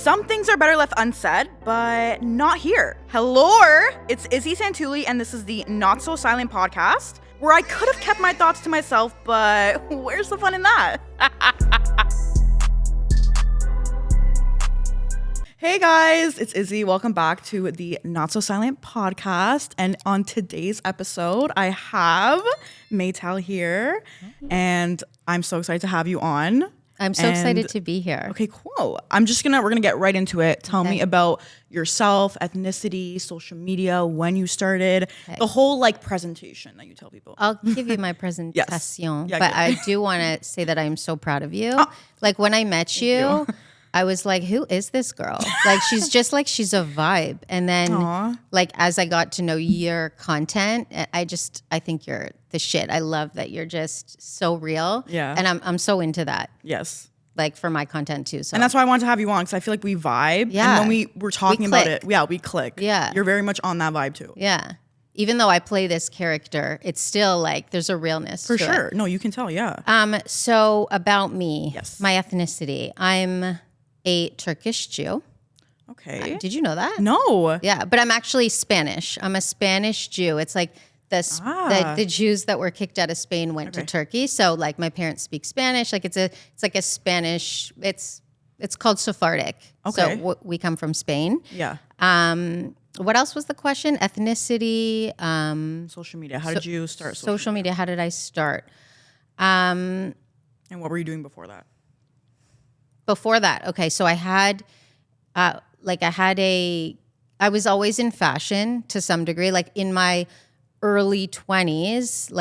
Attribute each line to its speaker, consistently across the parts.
Speaker 1: Some things are better left unsaid, but not here. Hello, it's Izzy Santulli, and this is the Not So Silent podcast, where I could have kept my thoughts to myself, but where's the fun in that? Hey guys, it's Izzy. Welcome back to the Not So Silent podcast. And on today's episode, I have Meytal here, and I'm so excited to have you on.
Speaker 2: I'm so excited to be here.
Speaker 1: Okay, cool. We're gonna get right into it. Tell me about yourself, ethnicity, social media, when you started, the whole presentation that you tell people.
Speaker 2: I'll give you my presentation,
Speaker 1: Yeah,
Speaker 2: but I do want to say that I'm so proud of you. When I met you, I was like, who is this girl? She's just she's a vibe. And then as I got to know your content, I think you're the shit. I love that you're just so real.
Speaker 1: Yeah.
Speaker 2: And I'm so into that.
Speaker 1: Yes.
Speaker 2: For my content too. So.
Speaker 1: And that's why I wanted to have you on, because I feel like we vibe.
Speaker 2: Yeah.
Speaker 1: And when we were talking about it, we click.
Speaker 2: Yeah.
Speaker 1: You're very much on that vibe too.
Speaker 2: Yeah. Even though I play this character, it's still there's a realness
Speaker 1: For
Speaker 2: to
Speaker 1: sure.
Speaker 2: it.
Speaker 1: No, you can tell, yeah.
Speaker 2: So about me,
Speaker 1: Yes.
Speaker 2: my ethnicity, I'm a Turkish Jew.
Speaker 1: Okay.
Speaker 2: Did you know that?
Speaker 1: No.
Speaker 2: Yeah, but I'm actually Spanish. I'm a Spanish Jew. It's the Jews that were kicked out of Spain went to Turkey. So my parents speak Spanish. It's like a Spanish. It's called Sephardic.
Speaker 1: Okay.
Speaker 2: So we come from Spain.
Speaker 1: Yeah.
Speaker 2: What else was the question? Ethnicity.
Speaker 1: Social media. How did you start
Speaker 2: Social media. How did I start?
Speaker 1: And what were you doing before that?
Speaker 2: Before that, okay. So I had, I was always in fashion to some degree. In my early 20s,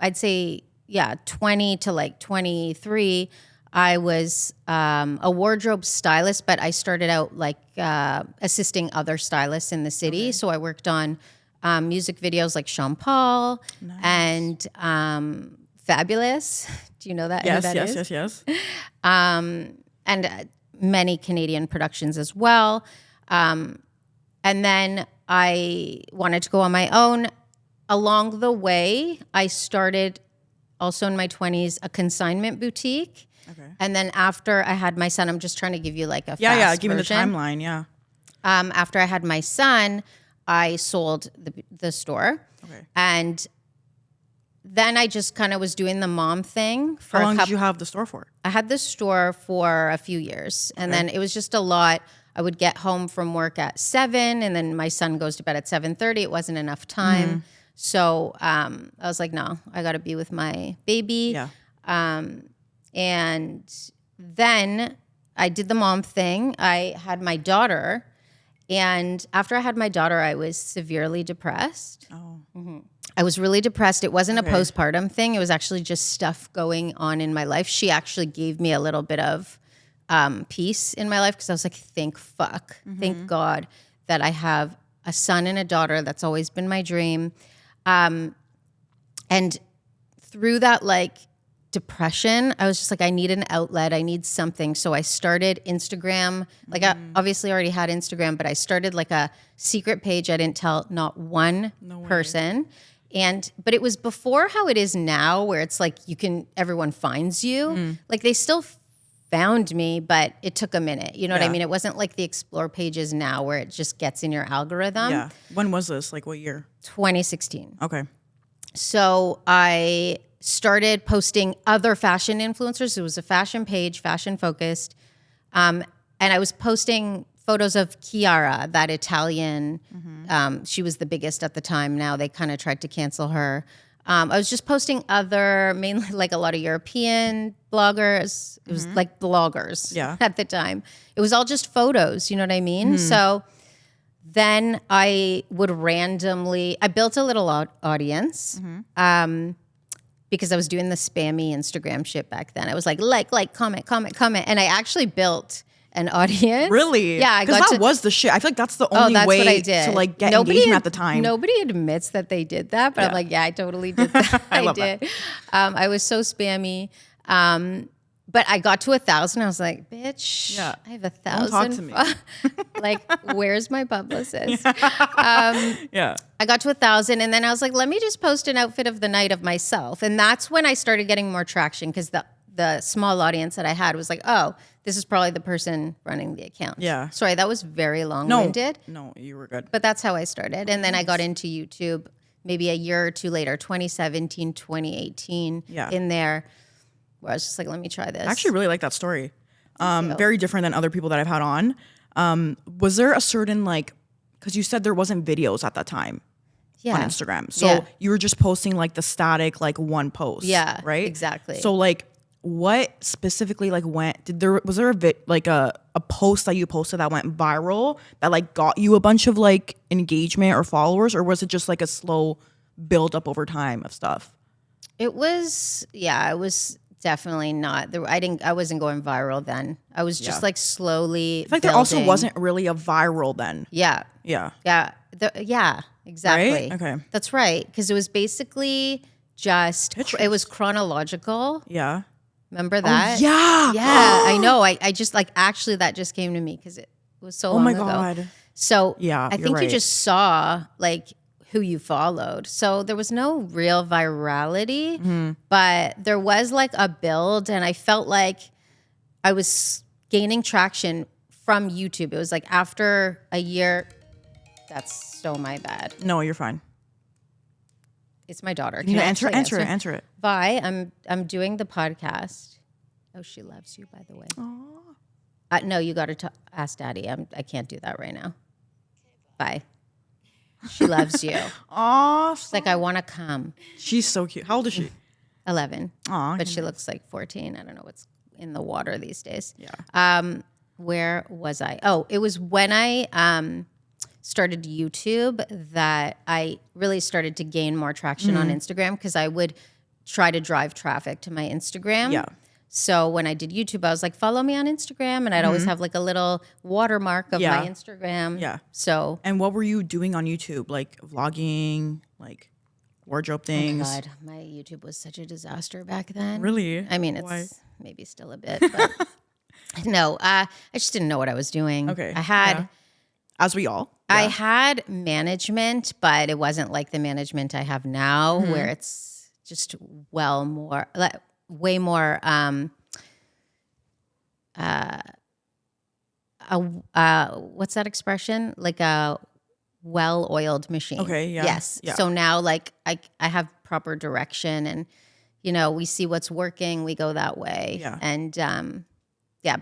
Speaker 2: I'd say, 20 to 23, I was a wardrobe stylist, but I started out assisting other stylists in the city. Okay. So I worked on music videos like Sean Paul and Fabulous. Do you know that?
Speaker 1: Yes.
Speaker 2: And many Canadian productions as well. And then I wanted to go on my own. Along the way, I started also in my 20s a consignment boutique. Okay. And then after I had my son, I'm just trying to give you a fast version.
Speaker 1: Give me the timeline, yeah.
Speaker 2: After I had my son, I sold the store. Okay. And then I just kind of was doing the mom thing for
Speaker 1: How long did you have the store for?
Speaker 2: I had the store for a few years, and then it was just a lot. I would get home from work at 7, and then my son goes to bed at 7:30. It wasn't enough time. So I was like, no, I got to be with my baby.
Speaker 1: Yeah.
Speaker 2: And then I did the mom thing. I had my daughter, and after I had my daughter, I was severely depressed. Oh. Mm-hmm. I was really depressed. It wasn't a postpartum thing. It was actually just stuff going on in my life. She actually gave me a little bit of peace in my life, because I was like, thank God that I have a son and a daughter. That's always been my dream. And through that depression, I was just I need an outlet. I need something. So I started Instagram. I obviously already had Instagram, but I started a secret page. I didn't tell not one person. But it was before how it is now, where it's everyone finds you. They still found me, but it took a minute. You know what I mean? It wasn't the explore pages now, where it just gets in your algorithm.
Speaker 1: Yeah. When was this? What year?
Speaker 2: 2016.
Speaker 1: Okay.
Speaker 2: So I started posting other fashion influencers. It was a fashion page, fashion focused. And I was posting photos of Chiara, that Italian. She was the biggest at the time. Now they kind of tried to cancel her. I was just posting other, mainly a lot of European bloggers. It was bloggers at the time. It was all just photos, you know what I mean? So then I would I built a little audience because I was doing the spammy Instagram shit back then. I was comment. And I actually built an audience.
Speaker 1: Really?
Speaker 2: Yeah.
Speaker 1: Because that was the shit. I feel that's the only way
Speaker 2: what I did.
Speaker 1: to get engagement at the time.
Speaker 2: Nobody admits that they did that, but I'm I totally did that. I did. I was so spammy. But I got to 1,000. I was like, bitch, I have 1,000.
Speaker 1: Don't talk to me.
Speaker 2: Where's my publicist?
Speaker 1: I
Speaker 2: got to 1,000, and then I was like, let me just post an outfit of the night of myself. And that's when I started getting more traction, because the small audience that I had was like, oh, this is probably the person running the account.
Speaker 1: Yeah.
Speaker 2: Sorry, that was very long-winded.
Speaker 1: No, you were good.
Speaker 2: But that's how I started. And then I got into YouTube maybe a year or two later, 2017, 2018, in there, where I was just like, let me try this.
Speaker 1: I actually really like that story. Very different than other people that I've had on. Was there a certain like, because you said there wasn't videos at that time on Instagram. So you were just posting like the static, like one post.
Speaker 2: Yeah,
Speaker 1: right?
Speaker 2: exactly.
Speaker 1: So like what specifically like was there a post that you posted that went viral that like got you a bunch of like engagement or followers, or was it just like a slow build up over time of stuff?
Speaker 2: It was definitely not. I wasn't going viral then. I was just like slowly.
Speaker 1: I feel like there also wasn't really a viral then.
Speaker 2: Yeah.
Speaker 1: Yeah.
Speaker 2: Yeah. Exactly.
Speaker 1: Right? Okay.
Speaker 2: That's right. Because it was basically just it was chronological.
Speaker 1: Yeah.
Speaker 2: Remember that?
Speaker 1: Oh, yeah.
Speaker 2: Yeah. I know. I just like actually that just came to me because it was so long ago. Oh my God. So
Speaker 1: yeah,
Speaker 2: I think you just saw like who you followed. So there was no real virality, but there was like a build, and I felt like I was gaining traction from YouTube. It was like after a year. That's so my bad.
Speaker 1: No, you're fine.
Speaker 2: It's my daughter.
Speaker 1: Can you answer it.
Speaker 2: Vi, I'm doing the podcast. Oh, she loves you, by the way. No, you got to ask Daddy. I can't do that right now. Bye. She loves you.
Speaker 1: Aw.
Speaker 2: She's like, I want to come.
Speaker 1: She's so cute. How old is she?
Speaker 2: 11.
Speaker 1: Aw.
Speaker 2: But she looks like 14. I don't know what's in the water these days.
Speaker 1: Yeah.
Speaker 2: Where was I? Oh, it was when I started YouTube that I really started to gain more traction on Instagram, because I would try to drive traffic to my Instagram.
Speaker 1: Yeah.
Speaker 2: So when I did YouTube, I was like, follow me on Instagram. And I'd always have like a little watermark of my Instagram.
Speaker 1: Yeah.
Speaker 2: So.
Speaker 1: And what were you doing on YouTube? Like vlogging, like wardrobe things?
Speaker 2: Oh my God, my YouTube was such a disaster back then.
Speaker 1: Really?
Speaker 2: I mean, it's maybe still a bit, but no, I just didn't know what I was doing.
Speaker 1: Okay.
Speaker 2: I had.
Speaker 1: Yeah. As we all.
Speaker 2: I had management, but it wasn't like the management I have now, where it's just way more what's that expression? Like a well-oiled machine.
Speaker 1: Okay, yeah.
Speaker 2: Yes.
Speaker 1: Yeah.
Speaker 2: So now like I have proper direction, and we see what's working, we go that way.
Speaker 1: Yeah.
Speaker 2: And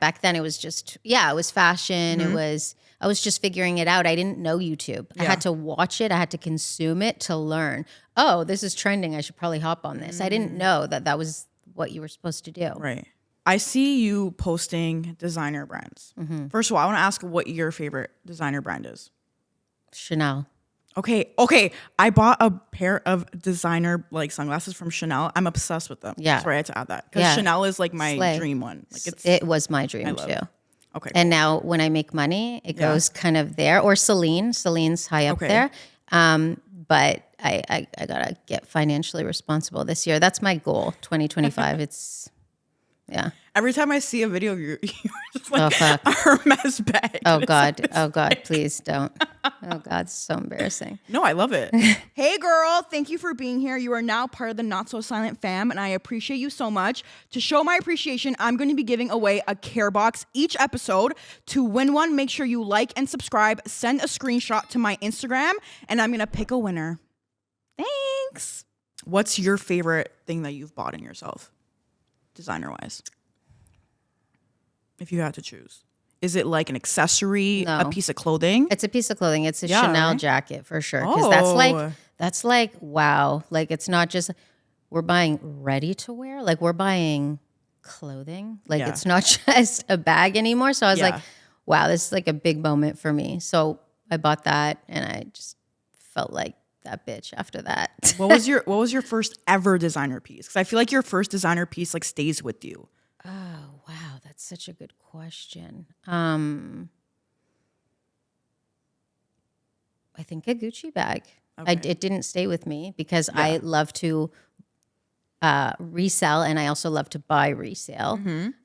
Speaker 2: back then it was just it was fashion. I was just figuring it out. I didn't know YouTube. I had to watch it. I had to consume it to learn. Oh, this is trending. I should probably hop on this. I didn't know that was what you were supposed to do.
Speaker 1: Right. I see you posting designer brands. First of all, I want to ask what your favorite designer brand is.
Speaker 2: Chanel.
Speaker 1: Okay. I bought a pair of designer like sunglasses from Chanel. I'm obsessed with them.
Speaker 2: Yeah.
Speaker 1: Sorry, I had to add that because Chanel is like my dream one. Like
Speaker 2: it was my dream too.
Speaker 1: Okay.
Speaker 2: And now when I make money, it goes kind of there. Or Celine. Celine's high up there. But I gotta get financially responsible this year. That's my goal. 2025.
Speaker 1: Every time I see a video of you, you're just like a Hermes bag.
Speaker 2: Oh God. Oh God. Please don't. Oh God. It's so embarrassing.
Speaker 1: No, I love it. Hey girl, thank you for being here. You are now part of the Not So Silent fam, and I appreciate you so much. To show my appreciation, I'm going to be giving away a care box each episode. To win one, make sure you like and subscribe. Send a screenshot to my Instagram, and I'm going to pick a winner. Thanks. What's your favorite thing that you've bought in yourself, designer-wise? If you had to choose. Is it like an accessory, a piece of clothing?
Speaker 2: It's a piece of clothing. It's a Chanel jacket for sure. Because that's like, wow. Like it's not just, we're buying ready to wear. Like we're buying clothing. Like it's not just a bag anymore. So I was like, wow, this is like a big moment for me. So I bought that, and I just felt like that bitch after that.
Speaker 1: What was your first ever designer piece? Because I feel like your first designer piece like stays with you.
Speaker 2: Oh, wow. That's such a good question. I think a Gucci bag.
Speaker 1: Okay.
Speaker 2: It didn't stay with me because I love to resell, and I also love to buy resale.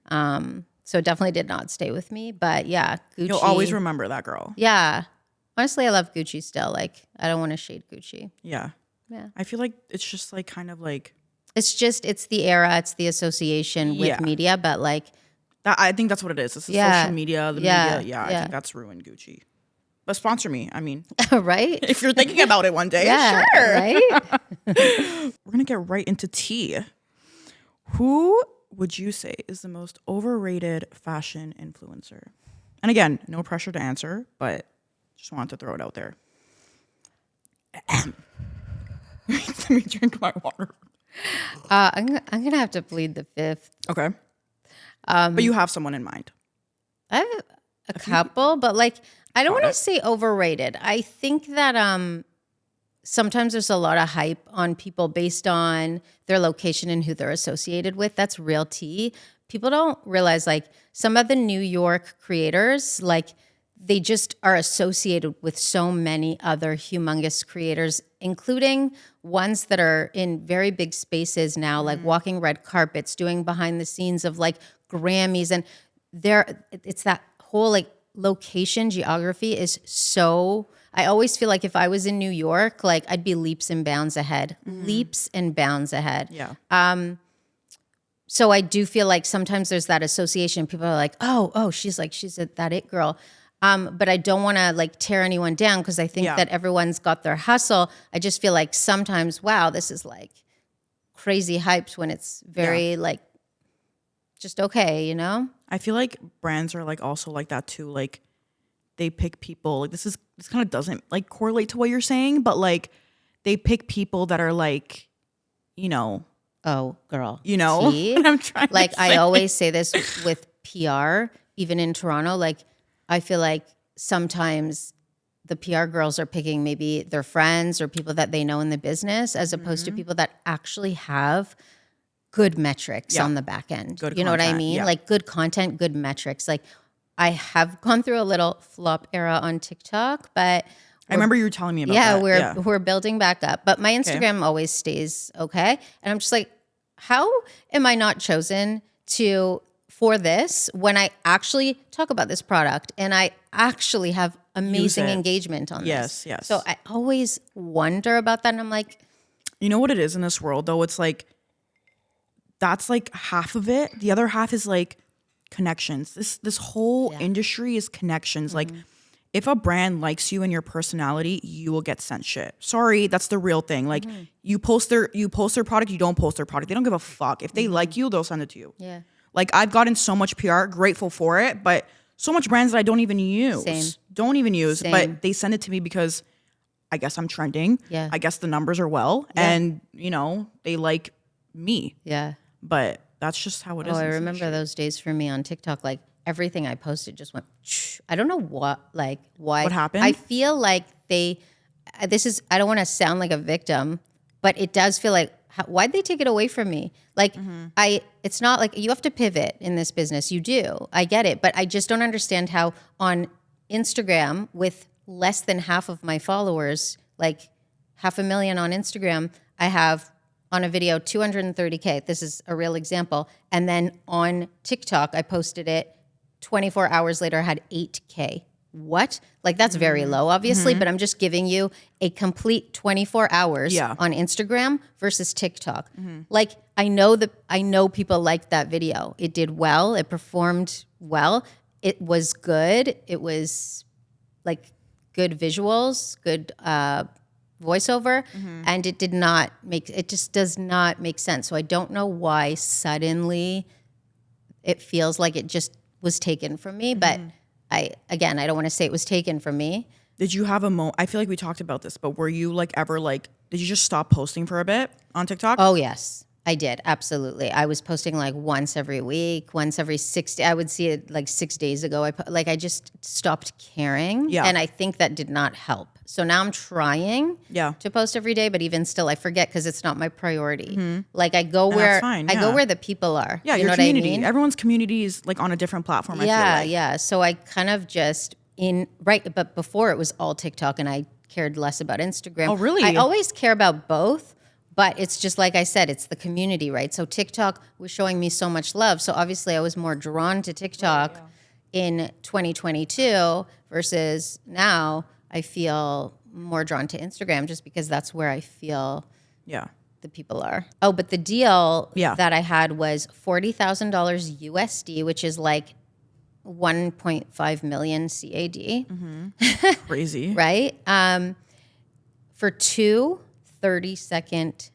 Speaker 2: So it definitely did not stay with me. But yeah, Gucci.
Speaker 1: You'll always remember that girl.
Speaker 2: Yeah. Honestly, I love Gucci still. Like, I don't want to shade Gucci.
Speaker 1: Yeah.
Speaker 2: Yeah.
Speaker 1: I feel like it's just like kind of like.
Speaker 2: It's the era, it's the association with media, but like
Speaker 1: I think that's what it is. It's the social media, the media. Yeah, I think that's ruined Gucci. But sponsor me. I mean,
Speaker 2: right?
Speaker 1: if you're thinking about it one day, sure.
Speaker 2: Right?
Speaker 1: We're going to get right into tea. Who would you say is the most overrated fashion influencer? And again, no pressure to answer, but just wanted to throw it out there. Let me drink my water.
Speaker 2: I'm gonna have to plead the fifth.
Speaker 1: Okay. But you have someone in mind.
Speaker 2: I have a couple, but like I don't want to say overrated. I think that sometimes there's a lot of hype on people based on their location and who they're associated with. That's real tea. People don't realize like some of the New York creators, like they just are associated with so many other humongous creators, including ones that are in very big spaces now, like walking red carpets, doing behind the scenes of like Grammys. And it's that whole like location geography is so, I always feel like if I was in New York, like I'd be leaps and bounds ahead, leaps and bounds ahead.
Speaker 1: Yeah.
Speaker 2: So I do feel like sometimes there's that association. People are like, oh, she's that it girl. But I don't want to like tear anyone down because I think that everyone's got their hustle. I just feel like sometimes, wow, this is like crazy hyped when it's very like just okay, you know?
Speaker 1: I feel like brands are like also like that too. Like they pick people, like this kind of doesn't like correlate to what you're saying, but like they pick people that are like, you know.
Speaker 2: Oh, girl.
Speaker 1: You know what I'm trying
Speaker 2: like
Speaker 1: to say?
Speaker 2: I always say this with PR, even in Toronto, like I feel like sometimes the PR girls are picking maybe their friends or people that they know in the business as opposed to people that actually have good metrics on the back end.
Speaker 1: Good
Speaker 2: you know what I
Speaker 1: content,
Speaker 2: mean?
Speaker 1: yeah.
Speaker 2: Like good content, good metrics. Like I have gone through a little flop era on TikTok, but
Speaker 1: I remember you were telling me about that.
Speaker 2: We're building back up. But my Instagram always stays okay. And I'm just like, how am I not chosen for this when I actually talk about this product and I actually have amazing engagement on this?
Speaker 1: Yes.
Speaker 2: So I always wonder about that. And I'm like,
Speaker 1: you know what it is in this world though? It's like, that's like half of it. The other half is like connections. This whole industry is connections. Like if a brand likes you and your personality, you will get sent shit. Sorry, that's the real thing. Like you post their product, you don't post their product. They don't give a fuck. If they like you, they'll send it to you.
Speaker 2: yeah.
Speaker 1: Like I've gotten so much PR, grateful for it, but so much brands that I don't even use.
Speaker 2: Same.
Speaker 1: Don't even use.
Speaker 2: Same.
Speaker 1: But they send it to me because I guess I'm trending.
Speaker 2: Yeah.
Speaker 1: I guess the numbers are well.
Speaker 2: Yeah.
Speaker 1: And, you know, they like me.
Speaker 2: Yeah.
Speaker 1: But that's just how it is.
Speaker 2: Oh, I
Speaker 1: in this
Speaker 2: remember
Speaker 1: industry.
Speaker 2: those days for me on TikTok. Like everything I posted just went, I don't know why.
Speaker 1: What happened?
Speaker 2: I feel like I don't want to sound like a victim, but it does feel like, why'd they take it away from me? Like it's not like you have to pivot in this business. You do. I get it. But I just don't understand how on Instagram with less than half of my followers, like 500,000 on Instagram, I have on a video 230K. This is a real example. And then on TikTok, I posted it 24 hours later, I had 8K. What? Like that's very low, obviously, but I'm just giving you a complete 24 hours on Instagram versus TikTok. Like I know people liked that video. It did well. It performed well. It was good. It was like good visuals, good voiceover, and it just does not make sense. So I don't know why suddenly it feels like it just was taken from me, but I don't want to say it was taken from me.
Speaker 1: Did you have a moment? I feel like we talked about this, but were you like ever like, did you just stop posting for a bit on TikTok?
Speaker 2: Oh, yes, I did. Absolutely. I was posting like once every week, once every 6 days. I would see it like 6 days ago. I just stopped caring.
Speaker 1: Yeah.
Speaker 2: And I think that did not help. So now I'm trying to post every day, but even still I forget because it's not my priority. Like I go where I go where the people are.
Speaker 1: Yeah,
Speaker 2: you
Speaker 1: your
Speaker 2: know
Speaker 1: community.
Speaker 2: What I mean?
Speaker 1: Everyone's community is like on a different platform. I feel like.
Speaker 2: Yeah. So I kind of just but before it was all TikTok and I cared less about Instagram.
Speaker 1: Oh, really?
Speaker 2: I always care about both, but it's just like I said, it's the community, right? So TikTok was showing me so much love. So obviously I was more drawn to TikTok in 2022 versus now I feel more drawn to Instagram just because that's where I feel the people are. Oh, but the deal
Speaker 1: Yeah.
Speaker 2: that I had was $40,000 USD, which is like 1.5 million CAD,
Speaker 1: Crazy.
Speaker 2: right? For two 30-second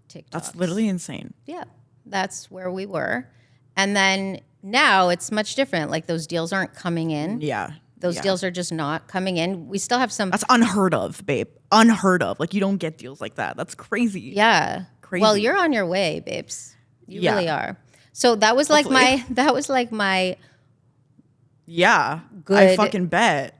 Speaker 2: TikToks.
Speaker 1: That's literally insane.
Speaker 2: Yeah, that's where we were. And then now it's much different. Like those deals aren't coming in.
Speaker 1: Yeah.
Speaker 2: Those deals are just not coming in. We still have some.
Speaker 1: That's unheard of, babe. Unheard of. Like you don't get deals like that. That's crazy.
Speaker 2: Yeah.
Speaker 1: Crazy.
Speaker 2: Well, you're on your way, babes. You
Speaker 1: Yeah.
Speaker 2: really are. So that was like my
Speaker 1: Yeah.
Speaker 2: Good.
Speaker 1: I fucking bet.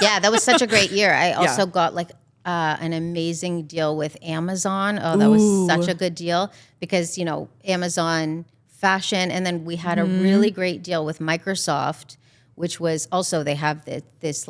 Speaker 2: yeah, that was such a great year. I also got like an amazing deal with Amazon. Oh, that was such a good deal because, Amazon fashion. And then we had a really great deal with Microsoft, which was also, they have this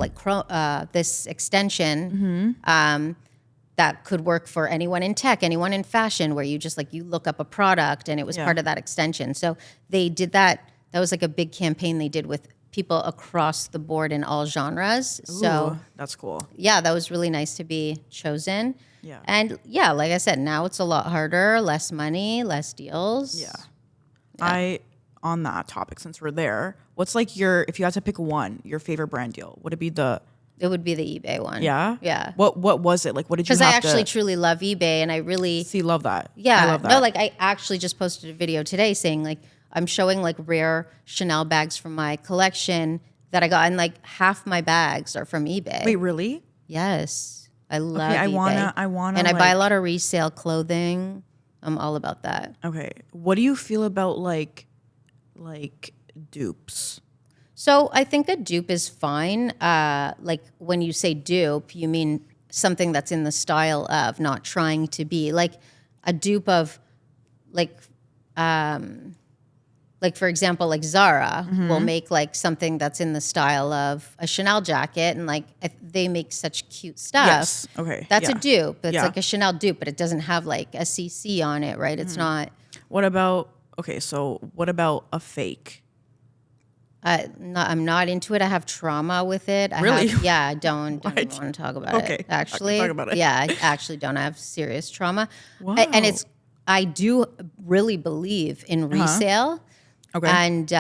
Speaker 2: extension that could work for anyone in tech, anyone in fashion, where you just you look up a product and it was part of that extension. So they did that. That was like a big campaign they did with people across the board in all genres. So
Speaker 1: that's cool.
Speaker 2: yeah, that was really nice to be chosen.
Speaker 1: Yeah.
Speaker 2: And yeah, like I said, now it's a lot harder, less money, less deals.
Speaker 1: Yeah. On that topic, since we're there, what's like if you had to pick your favorite brand deal, would it be
Speaker 2: It would be the eBay one.
Speaker 1: Yeah?
Speaker 2: Yeah.
Speaker 1: What was it? Like, what did you have
Speaker 2: Because I actually truly love eBay and I really...
Speaker 1: love that.
Speaker 2: Yeah.
Speaker 1: I love that.
Speaker 2: No, I actually just posted a video today saying I'm showing rare Chanel bags from my collection that I got, and half my bags are from eBay.
Speaker 1: Wait, really?
Speaker 2: Yes. I love
Speaker 1: Okay,
Speaker 2: eBay.
Speaker 1: I wanna
Speaker 2: And I buy a lot of resale clothing. I'm all about that.
Speaker 1: Okay. What do you feel about like dupes?
Speaker 2: So I think a dupe is fine. When you say dupe, you mean something that's in the style of, not trying to be. Like a dupe of for example, Zara will make something that's in the style of a Chanel jacket, and they make such cute stuff.
Speaker 1: Yes. Okay.
Speaker 2: That's
Speaker 1: yeah.
Speaker 2: a dupe. It's
Speaker 1: Yeah.
Speaker 2: like a Chanel dupe, but it doesn't have a CC on it, right? It's not.
Speaker 1: What about a fake?
Speaker 2: I'm not into it. I have trauma with it.
Speaker 1: Really?
Speaker 2: I don't even want to talk about
Speaker 1: Okay.
Speaker 2: it. Actually,
Speaker 1: talk about it.
Speaker 2: Yeah, I actually don't. I have serious trauma.
Speaker 1: Wow.
Speaker 2: And I do really believe in resale.
Speaker 1: Okay.
Speaker 2: And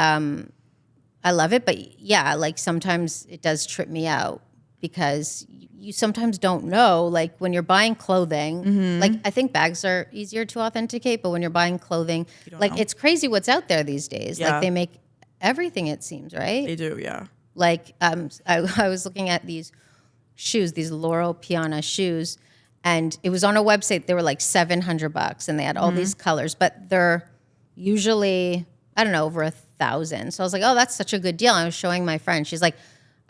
Speaker 2: I love it, but yeah, sometimes it does trip me out because you sometimes don't know, when you're buying clothing, I think bags are easier to authenticate, but when you're buying clothing,
Speaker 1: know.
Speaker 2: it's crazy what's out there these days.
Speaker 1: Yeah.
Speaker 2: They make everything, it seems, right?
Speaker 1: They do, yeah.
Speaker 2: I was looking at these shoes, these Loro Piana shoes, and it was on a website. They were $700 and they had all these colors, but they're usually, I don't know, over 1,000. So I was like, oh, that's such a good deal. I was showing my friend. She's like,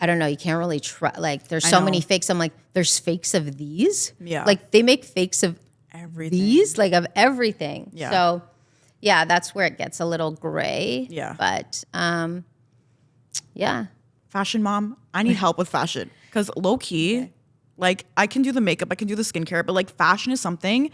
Speaker 2: I don't know, you can't really try. There's so many fakes. I'm like, there's fakes of these?
Speaker 1: Yeah.
Speaker 2: They make fakes of
Speaker 1: Everything.
Speaker 2: these, of everything.
Speaker 1: Yeah.
Speaker 2: So yeah, that's where it gets a little gray.
Speaker 1: Yeah.
Speaker 2: But yeah.
Speaker 1: Fashion mom, I need help with fashion. Because low key, I can do the makeup, I can do the skincare, but fashion is something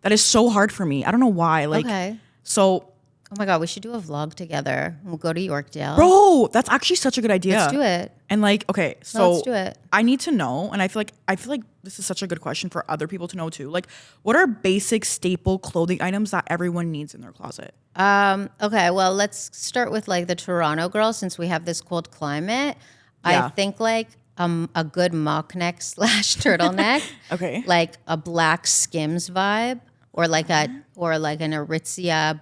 Speaker 1: that is so hard for me. I don't know why.
Speaker 2: Okay.
Speaker 1: So,
Speaker 2: Oh my God, we should do a vlog together. We'll go to Yorkdale.
Speaker 1: bro, that's actually such a good idea.
Speaker 2: Let's do it.
Speaker 1: And okay, so
Speaker 2: Let's do it.
Speaker 1: I need to know, and I feel like this is such a good question for other people to know too. What are basic staple clothing items that everyone needs in their closet?
Speaker 2: Okay, well, let's start with the Toronto girl, since we have this cold climate.
Speaker 1: Yeah.
Speaker 2: I think a good mock neck / turtleneck.
Speaker 1: Okay.
Speaker 2: A black Skims vibe. Or an Aritzia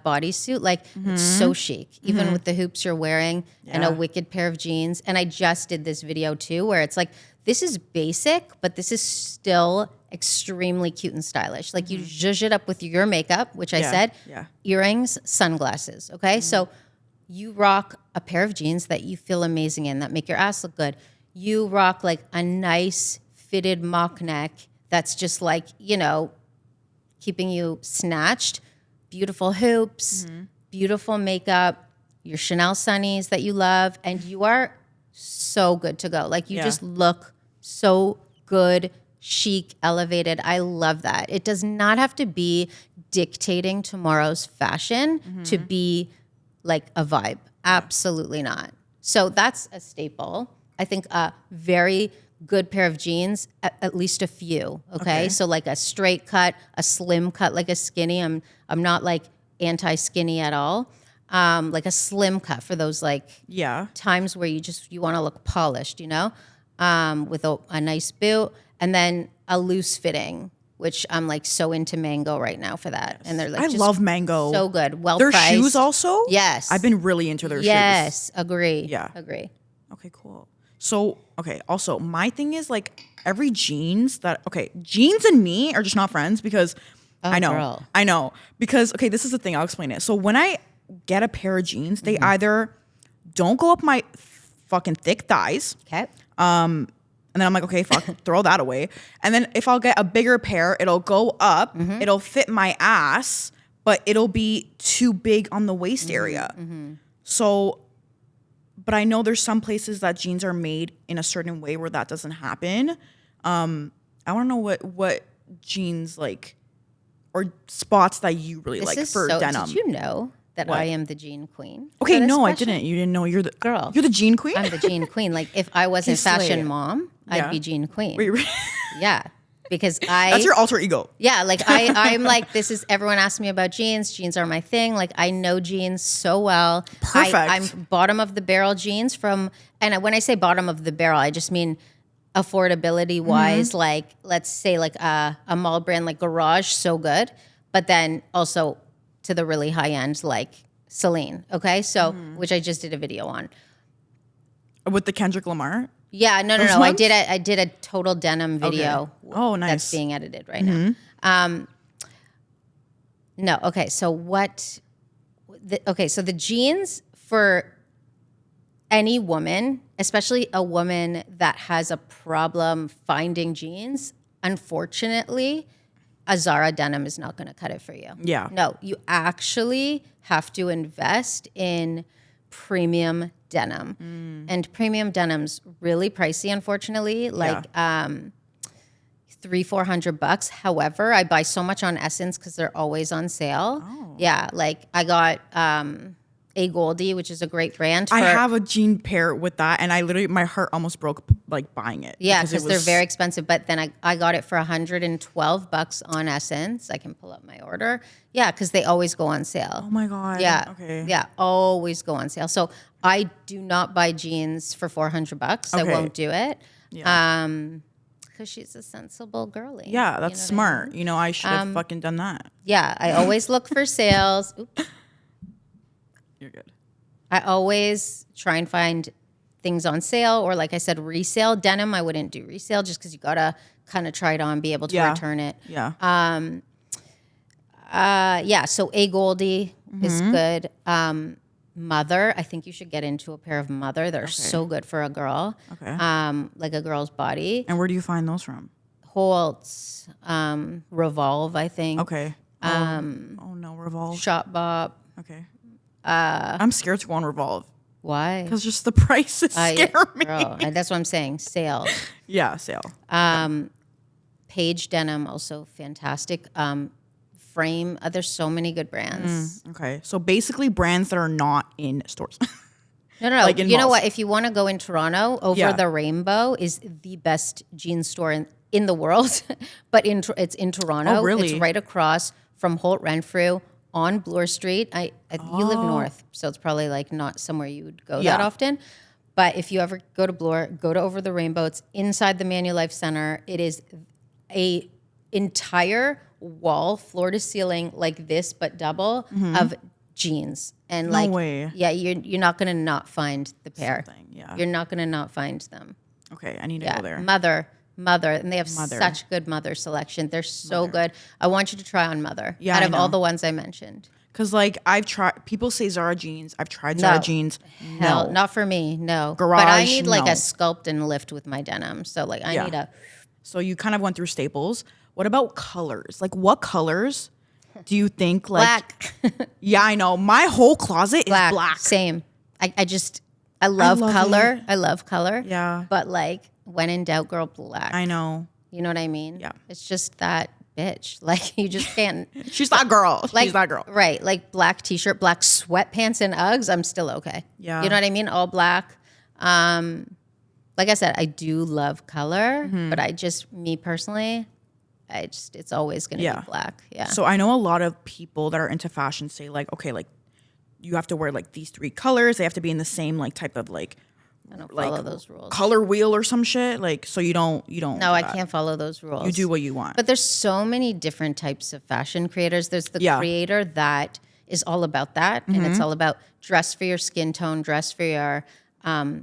Speaker 2: bodysuit. It's so chic, even with the hoops you're wearing and a wicked pair of jeans. And I just did this video too, where it's this is basic, but this is still extremely cute and stylish. You zhuzh it up with your makeup, which I said, earrings, sunglasses. Okay, so you rock a pair of jeans that you feel amazing in, that make your ass look good. You rock a nice fitted mock neck that's just keeping you snatched, beautiful hoops, beautiful makeup, your Chanel sunnies that you love, and you are so good to go. You just look so good, chic, elevated. I love that. It does not have to be dictating tomorrow's fashion to be a vibe. Absolutely not. So that's a staple. I think a very good pair of jeans, at least a few. Okay? So like a straight cut, a slim cut, like a skinny. I'm not like anti-skinny at all. Like a slim cut for those like times where you want to look polished, with a nice boot, and then a loose fitting, which I'm like so into Mango right now for that. And they're like,
Speaker 1: I love Mango.
Speaker 2: So good. Well
Speaker 1: their
Speaker 2: priced.
Speaker 1: Shoes also?
Speaker 2: Yes.
Speaker 1: I've been really into their shoes.
Speaker 2: Yes. Agree.
Speaker 1: Yeah.
Speaker 2: Agree.
Speaker 1: Okay, cool. So, okay, also my thing is like every jeans and me are just not friends because I know. Because, okay, this is the thing. I'll explain it. So when I get a pair of jeans, they either don't go up my fucking thick thighs.
Speaker 2: Okay.
Speaker 1: And then I'm like, okay, fuck, throw that away. And then if I'll get a bigger pair, it'll go up, it'll fit my ass, but it'll be too big on the waist area. So, but I know there's some places that jeans are made in a certain way where that doesn't happen. I want to know what jeans like, or spots that you really like for denim.
Speaker 2: Did you know that I am the jean queen?
Speaker 1: Okay, no, I didn't. You didn't know you're the
Speaker 2: girl.
Speaker 1: You're the jean queen?
Speaker 2: I'm the jean queen. Like if I wasn't fashion mom, I'd be jean queen.
Speaker 1: Wait.
Speaker 2: Yeah. Because
Speaker 1: that's your alter ego.
Speaker 2: Yeah, like I'm like, everyone asks me about jeans. Jeans are my thing. Like I know jeans so well.
Speaker 1: Perfect.
Speaker 2: I'm bottom of the barrel jeans and when I say bottom of the barrel, I just mean affordability wise, like let's say like a mall brand like Garage, so good. But then also to the really high end, like Celine. Okay. So, which I just did a video on.
Speaker 1: With the Kendrick Lamar?
Speaker 2: Yeah, no. I did a total denim video.
Speaker 1: Okay. Oh, nice.
Speaker 2: That's being edited right now. No, okay. So so the jeans for any woman, especially a woman that has a problem finding jeans, unfortunately, a Zara denim is not going to cut it for you.
Speaker 1: Yeah.
Speaker 2: No, you actually have to invest in premium denim. And premium denim's really pricey, unfortunately, like $300-400. However, I buy so much on Essence because they're always on sale. Oh. Yeah, like I got A Goldie, which is a great brand.
Speaker 1: I have a jean pair with that, and I literally, my heart almost broke like buying it.
Speaker 2: Yeah, because they're very expensive. But then I got it for $112 on Essence. I can pull up my order. Yeah, because they always go on sale.
Speaker 1: Oh my God.
Speaker 2: Yeah.
Speaker 1: Okay.
Speaker 2: Yeah, always go on sale. So I do not buy jeans for $400. Okay. I won't do it. Yeah. Because she's a sensible girly.
Speaker 1: Yeah, that's smart. I mean? I should have fucking done that.
Speaker 2: Yeah, I always look for sales. Oops.
Speaker 1: You're good.
Speaker 2: I always try and find things on sale, or like I said, resale. Denim, I wouldn't do resale just because you gotta kind of try it on, be able to return it.
Speaker 1: Yeah.
Speaker 2: So A Goldie is good. Mother, I think you should get into a pair of Mother. They're so good for a girl.
Speaker 1: Okay.
Speaker 2: Like a girl's body.
Speaker 1: And where do you find those from?
Speaker 2: Holtz, Revolve, I think.
Speaker 1: Okay. Oh no, Revolve.
Speaker 2: Shop Bop.
Speaker 1: Okay. I'm scared to go on Revolve.
Speaker 2: Why?
Speaker 1: Because just the prices scare me.
Speaker 2: Girl, that's what I'm saying. Sale.
Speaker 1: Yeah, sale.
Speaker 2: Page Denim, also fantastic. Frame. There's so many good brands.
Speaker 1: Okay. So basically brands that are not in stores.
Speaker 2: No.
Speaker 1: Like in
Speaker 2: you know
Speaker 1: malls.
Speaker 2: what? If you want to go in Toronto, Over the Rainbow is the best jean store in the world. But it's in Toronto.
Speaker 1: Oh, really?
Speaker 2: It's right across from Holt Renfrew on Bloor Street. You live north, so it's probably like not somewhere you would go that often. But if you ever go to Bloor, go to Over the Rainbow. It's inside the Manulife Center. It is a entire wall, floor to ceiling, like this, but double of jeans. And
Speaker 1: No way.
Speaker 2: Yeah, you're not gonna not find the pair.
Speaker 1: Yeah.
Speaker 2: You're not gonna not find them.
Speaker 1: Okay, I need to go there.
Speaker 2: Mother, and they have such good Mother selection. They're so good. I want you to try on Mother.
Speaker 1: Yeah,
Speaker 2: out of all the ones I mentioned.
Speaker 1: Because like I've tried, people say Zara jeans. I've tried Zara jeans.
Speaker 2: Hell, not for me. No.
Speaker 1: Garage.
Speaker 2: But I need like a sculpt and lift with my denim. So like I need a.
Speaker 1: So you kind of went through staples. What about colors? Like what colors do you think like?
Speaker 2: Black.
Speaker 1: Yeah, I know. My whole closet is black.
Speaker 2: Same. I love color.
Speaker 1: It.
Speaker 2: I love color.
Speaker 1: Yeah.
Speaker 2: But like when in doubt, girl, black.
Speaker 1: I know.
Speaker 2: You know what I mean?
Speaker 1: Yeah.
Speaker 2: It's just that bitch. Like you just can't.
Speaker 1: She's that girl.
Speaker 2: Like,
Speaker 1: she's that girl.
Speaker 2: Right. Like black t-shirt, black sweatpants and Uggs. I'm still okay.
Speaker 1: Yeah.
Speaker 2: You know what I mean? All black. like I said, I do love color,
Speaker 1: Mm-hmm.
Speaker 2: but me personally, it's always going to be black. Yeah.
Speaker 1: So I know a lot of people that are into fashion say like, okay, like you have to wear like these 3 colors. They have to be in the same like type of like,
Speaker 2: I don't
Speaker 1: like
Speaker 2: follow those rules.
Speaker 1: color wheel or some shit. Like, so you don't.
Speaker 2: No, I can't follow those rules.
Speaker 1: You do what you want.
Speaker 2: But there's so many different types of fashion creators. There's the creator that is all about that. And it's all about dress for your skin tone, dress for your,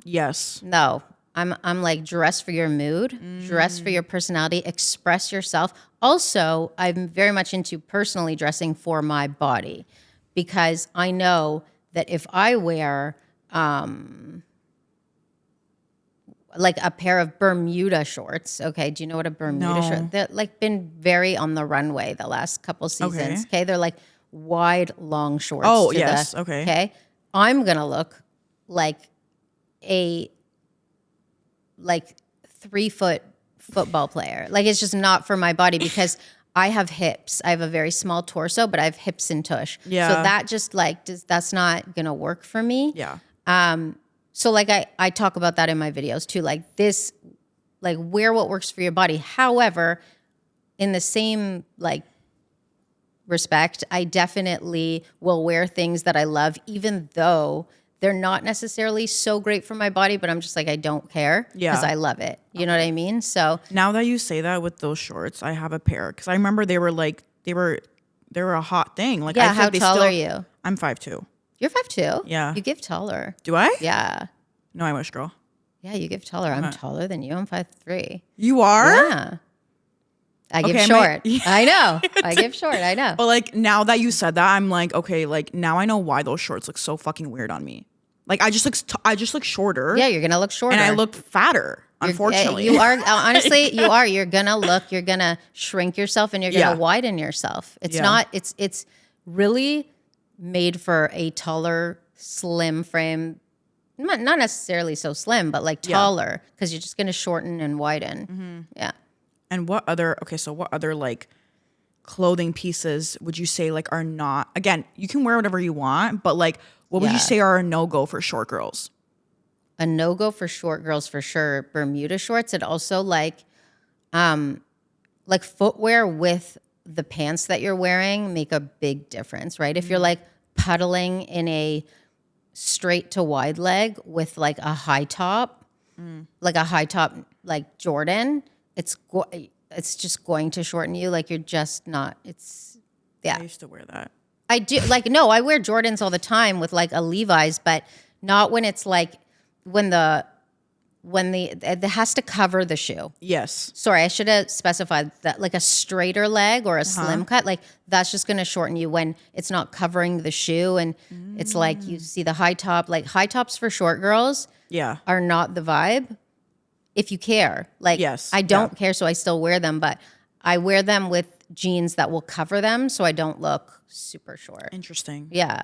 Speaker 1: yes.
Speaker 2: no, I'm like dress for your mood, dress for your personality, express yourself. Also, I'm very much into personally dressing for my body because I know that if I wear like a pair of Bermuda shorts, okay, do you know what a Bermuda short? They're like been very on the runway the last couple seasons. Okay, they're like wide, long shorts.
Speaker 1: Oh, yes. Okay.
Speaker 2: Okay, I'm gonna look like a 3-foot football player. Like it's just not for my body because I have hips. I have a very small torso, but I have hips and tush.
Speaker 1: Yeah.
Speaker 2: So that just that's not gonna work for me.
Speaker 1: Yeah.
Speaker 2: So like I talk about that in my videos too. Like this, like wear what works for your body. However, in the same like respect, I definitely will wear things that I love, even though they're not necessarily so great for my body, but I'm just like, I don't care because I love it. You know what I mean? So
Speaker 1: now that you say that with those shorts, I have a pair because I remember they were a hot thing. Like,
Speaker 2: yeah,
Speaker 1: I feel
Speaker 2: how
Speaker 1: like
Speaker 2: tall are you?
Speaker 1: I'm 5'2".
Speaker 2: You're 5'2".
Speaker 1: Yeah.
Speaker 2: You give taller.
Speaker 1: Do I?
Speaker 2: Yeah.
Speaker 1: No, I wish, girl.
Speaker 2: Yeah, you give taller. I'm taller than you. I'm 5'3".
Speaker 1: You are?
Speaker 2: Yeah. I give short. I know. I give short. I know.
Speaker 1: But like now that you said that, I'm like, okay, like now I know why those shorts look so fucking weird on me. Like I just look shorter.
Speaker 2: Yeah, you're gonna look shorter,
Speaker 1: and I look fatter. Unfortunately,
Speaker 2: you are honestly you are. You're gonna shrink yourself, and you're gonna widen yourself. It's not. It's really made for a taller, slim frame. Not necessarily so slim, but like taller because you're just gonna shorten and widen. Yeah.
Speaker 1: And what other like clothing pieces would you say like are not, again, you can wear whatever you want, but like what would you say are a no-go for short girls?
Speaker 2: A no-go for short girls for sure. Bermuda shorts. And also like footwear with the pants that you're wearing make a big difference, right? If you're like puddling in a straight to wide leg with like a high top, like Jordan, it's just going to shorten you. Like you're just not,
Speaker 1: I used to wear that.
Speaker 2: I do no, I wear Jordans all the time with like a Levi's, but not when it's like it has to cover the shoe.
Speaker 1: Yes.
Speaker 2: Sorry, I should have specified that like a straighter leg or a slim cut, like that's just going to shorten you when it's not covering the shoe. And it's like you see the high top, like high tops for short girls are not the vibe. If you care, like I don't care, so I still wear them, but I wear them with jeans that will cover them so I don't look super short.
Speaker 1: Interesting.
Speaker 2: Yeah.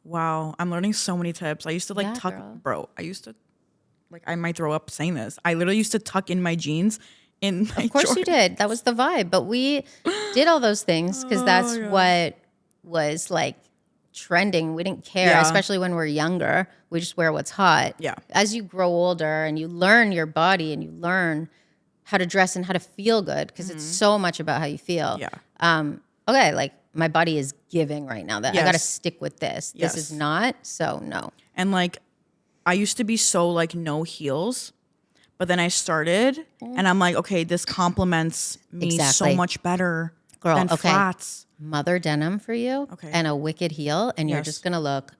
Speaker 1: Wow. I'm learning so many tips. I used to like tuck, bro. I used to like, I might throw up saying this. I literally used to tuck in my jeans in my
Speaker 2: Of course you did. That was the vibe. But we did all those things because that's what was like trending. We didn't care, especially when we're younger. We just wear what's hot.
Speaker 1: Yeah.
Speaker 2: As you grow older and you learn your body and you learn how to dress and how to feel good because it's so much about how you feel.
Speaker 1: Yeah.
Speaker 2: Okay, like my body is giving right now that I got to stick with this. This is not, so no.
Speaker 1: And like, I used to be so like no heels, but then I started and I'm like, okay, this complements me so much better than flats.
Speaker 2: Mother denim for you and a wicked heel, and you're just going to look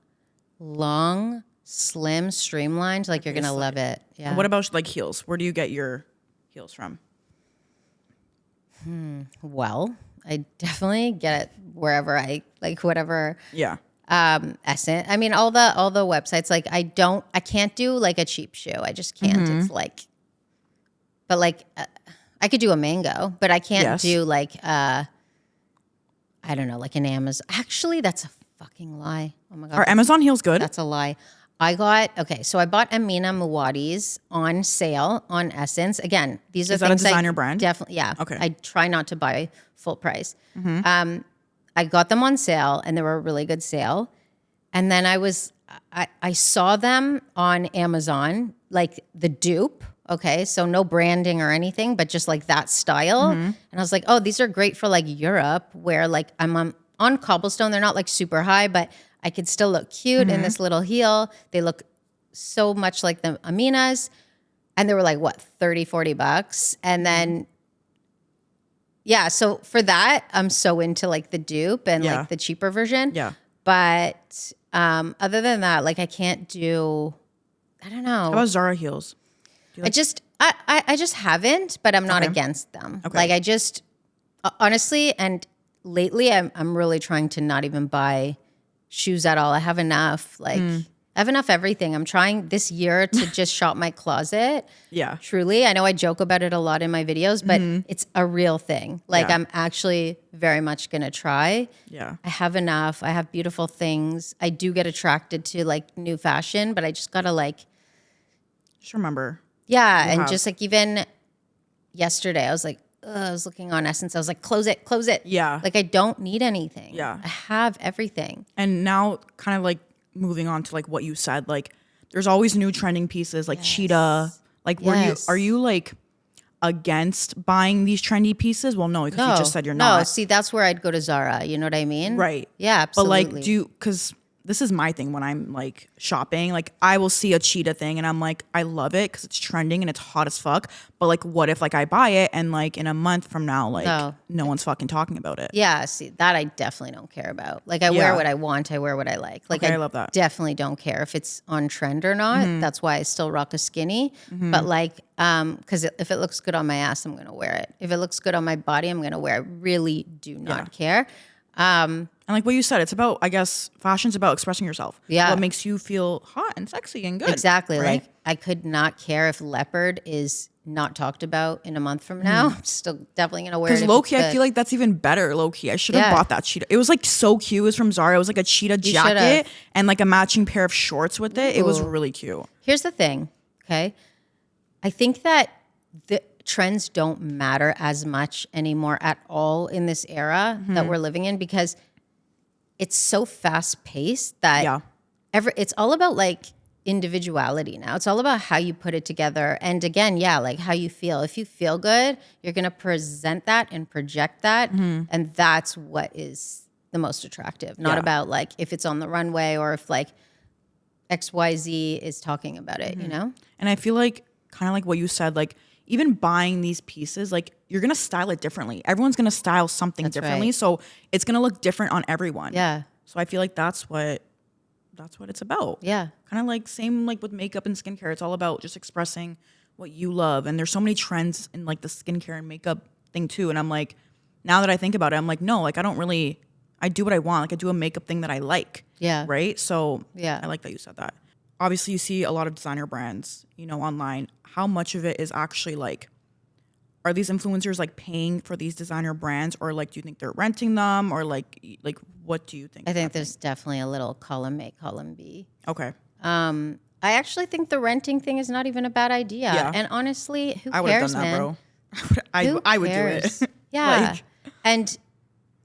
Speaker 2: long, slim, streamlined. Like you're going to love it. Yeah.
Speaker 1: And what about like heels? Where do you get your heels from?
Speaker 2: Well, I definitely get it wherever I like whatever.
Speaker 1: Yeah.
Speaker 2: Essence. I mean, all the websites. Like I can't do like a cheap shoe. I just can't. It's like, but like I could do a Mango, but I can't do like I don't know, like an Amazon. Actually, that's a fucking lie. Oh my god.
Speaker 1: Are Amazon heels good?
Speaker 2: That's a lie. So I bought Amina Muaddi's on sale on Essence. Again, these are
Speaker 1: Is that a designer brand?
Speaker 2: Definitely, yeah.
Speaker 1: Okay.
Speaker 2: I try not to buy full price. I got them on sale, and they were a really good sale. And then I saw them on Amazon, like the dupe. Okay, so no branding or anything, but just like that style. And I was like, oh, these are great for like Europe, where like I'm on cobblestone. They're not like super high, but I could still look cute in this little heel. They look so much like the Aminas. And they were like, what, 30, 40 bucks? And then, yeah, so for that, I'm so into like the dupe and like the cheaper version.
Speaker 1: Yeah.
Speaker 2: But other than that, like I can't do, I don't know.
Speaker 1: How about Zara heels?
Speaker 2: I just haven't, but I'm not against them.
Speaker 1: Okay.
Speaker 2: Like I just, honestly, and lately I'm really trying to not even buy shoes at all. I have enough, like I have enough everything. I'm trying this year to just shop my closet.
Speaker 1: Yeah.
Speaker 2: Truly. I know I joke about it a lot in my videos, but it's a real thing. Like I'm actually very much going to try.
Speaker 1: Yeah.
Speaker 2: I have enough. I have beautiful things. I do get attracted to like new fashion, but I just got to like.
Speaker 1: Just remember.
Speaker 2: Yeah. And just like even yesterday, I was like, I was looking on Essence. I was like, close it, close it.
Speaker 1: Yeah.
Speaker 2: Like I don't need anything.
Speaker 1: Yeah.
Speaker 2: I have everything.
Speaker 1: And now kind of like moving on to like what you said, like there's always new trending pieces like cheetah. Like are you like against buying these trendy pieces? Well, no, because you just said you're not.
Speaker 2: No, see, that's where I'd go to Zara. You know what I mean?
Speaker 1: Right.
Speaker 2: Yeah, absolutely.
Speaker 1: But like because this is my thing when I'm like shopping, like I will see a cheetah thing and I'm like, I love it because it's trending and it's hot as fuck. But like, what if like I buy it and like in a month from now, like no one's fucking talking about it?
Speaker 2: Yeah, see, that I definitely don't care about. Like I wear what I want, I wear what I like. Like
Speaker 1: I love that.
Speaker 2: Definitely don't care if it's on trend or not. That's why I still rock a skinny. But like, because if it looks good on my ass, I'm gonna wear it. If it looks good on my body, I'm gonna wear it. I really do not care.
Speaker 1: And like what you said, it's about, I guess, fashion's about expressing yourself.
Speaker 2: Yeah.
Speaker 1: What makes you feel hot and sexy and good.
Speaker 2: Exactly.
Speaker 1: Right?
Speaker 2: Like I could not care if leopard is not talked about in a month from now. I'm still definitely going to wear it.
Speaker 1: Because low-key, I feel like that's even better, low-key. I should have bought that cheetah. It was like so cute. It was from Zara. It was like a cheetah jacket and like a matching pair of shorts with it. It was really cute.
Speaker 2: Here's the thing, okay? I think that the trends don't matter as much anymore at all in this era that we're living in because it's so fast-paced that it's all about like individuality now. It's all about how you put it together. And again, like how you feel. If you feel good, you're going to present that and project that. And that's what is the most attractive. Not about like if it's on the runway or if like XYZ is talking about it, you know?
Speaker 1: And I feel like kind of like what you said, like even buying these pieces, like you're going to style it differently. Everyone's going to style something differently.
Speaker 2: Right.
Speaker 1: So it's going to look different on everyone.
Speaker 2: Yeah.
Speaker 1: So I feel like that's what it's about.
Speaker 2: Yeah.
Speaker 1: Kind of like same like with makeup and skincare. It's all about just expressing what you love. And there's so many trends in like the skincare and makeup thing too. And I'm like, now that I think about it, I'm like, no, like I do what I want. Like I do a makeup thing that I like.
Speaker 2: Yeah.
Speaker 1: Right. So
Speaker 2: Yeah.
Speaker 1: I like that you said that. Obviously you see a lot of designer brands, you know, online. How much of it is actually like, are these influencers like paying for these designer brands, or like do you think they're renting them, or like what do you think?
Speaker 2: I think there's definitely a little column A, column B.
Speaker 1: Okay.
Speaker 2: I actually think the renting thing is not even a bad idea.
Speaker 1: Yeah.
Speaker 2: And honestly, who
Speaker 1: I would have
Speaker 2: cares,
Speaker 1: done that,
Speaker 2: man?
Speaker 1: bro. I would do
Speaker 2: cares?
Speaker 1: it.
Speaker 2: Yeah.
Speaker 1: Like,
Speaker 2: and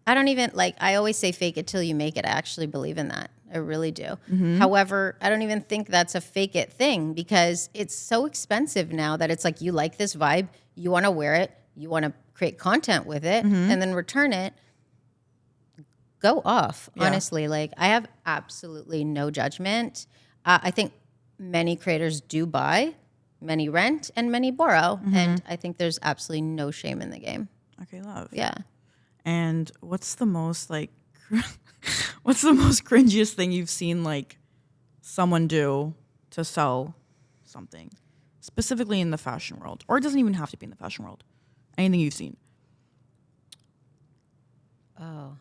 Speaker 2: I don't even like, I always say fake it till you make it. I actually believe in that. I really do. However, I don't even think that's a fake it thing because it's so expensive now that it's like you like this vibe, you want to wear it, you want to create content with it, and then return it. Go off, honestly. Like I have absolutely no judgment. I think many creators do buy, many rent, and many borrow. And I think there's absolutely no shame in the game.
Speaker 1: okay, love.
Speaker 2: Yeah.
Speaker 1: And what's the most like, what's the most cringiest thing you've seen like someone do to sell something, specifically in the fashion world, or it doesn't even have to be in the fashion world? Anything you've seen?
Speaker 2: Oh,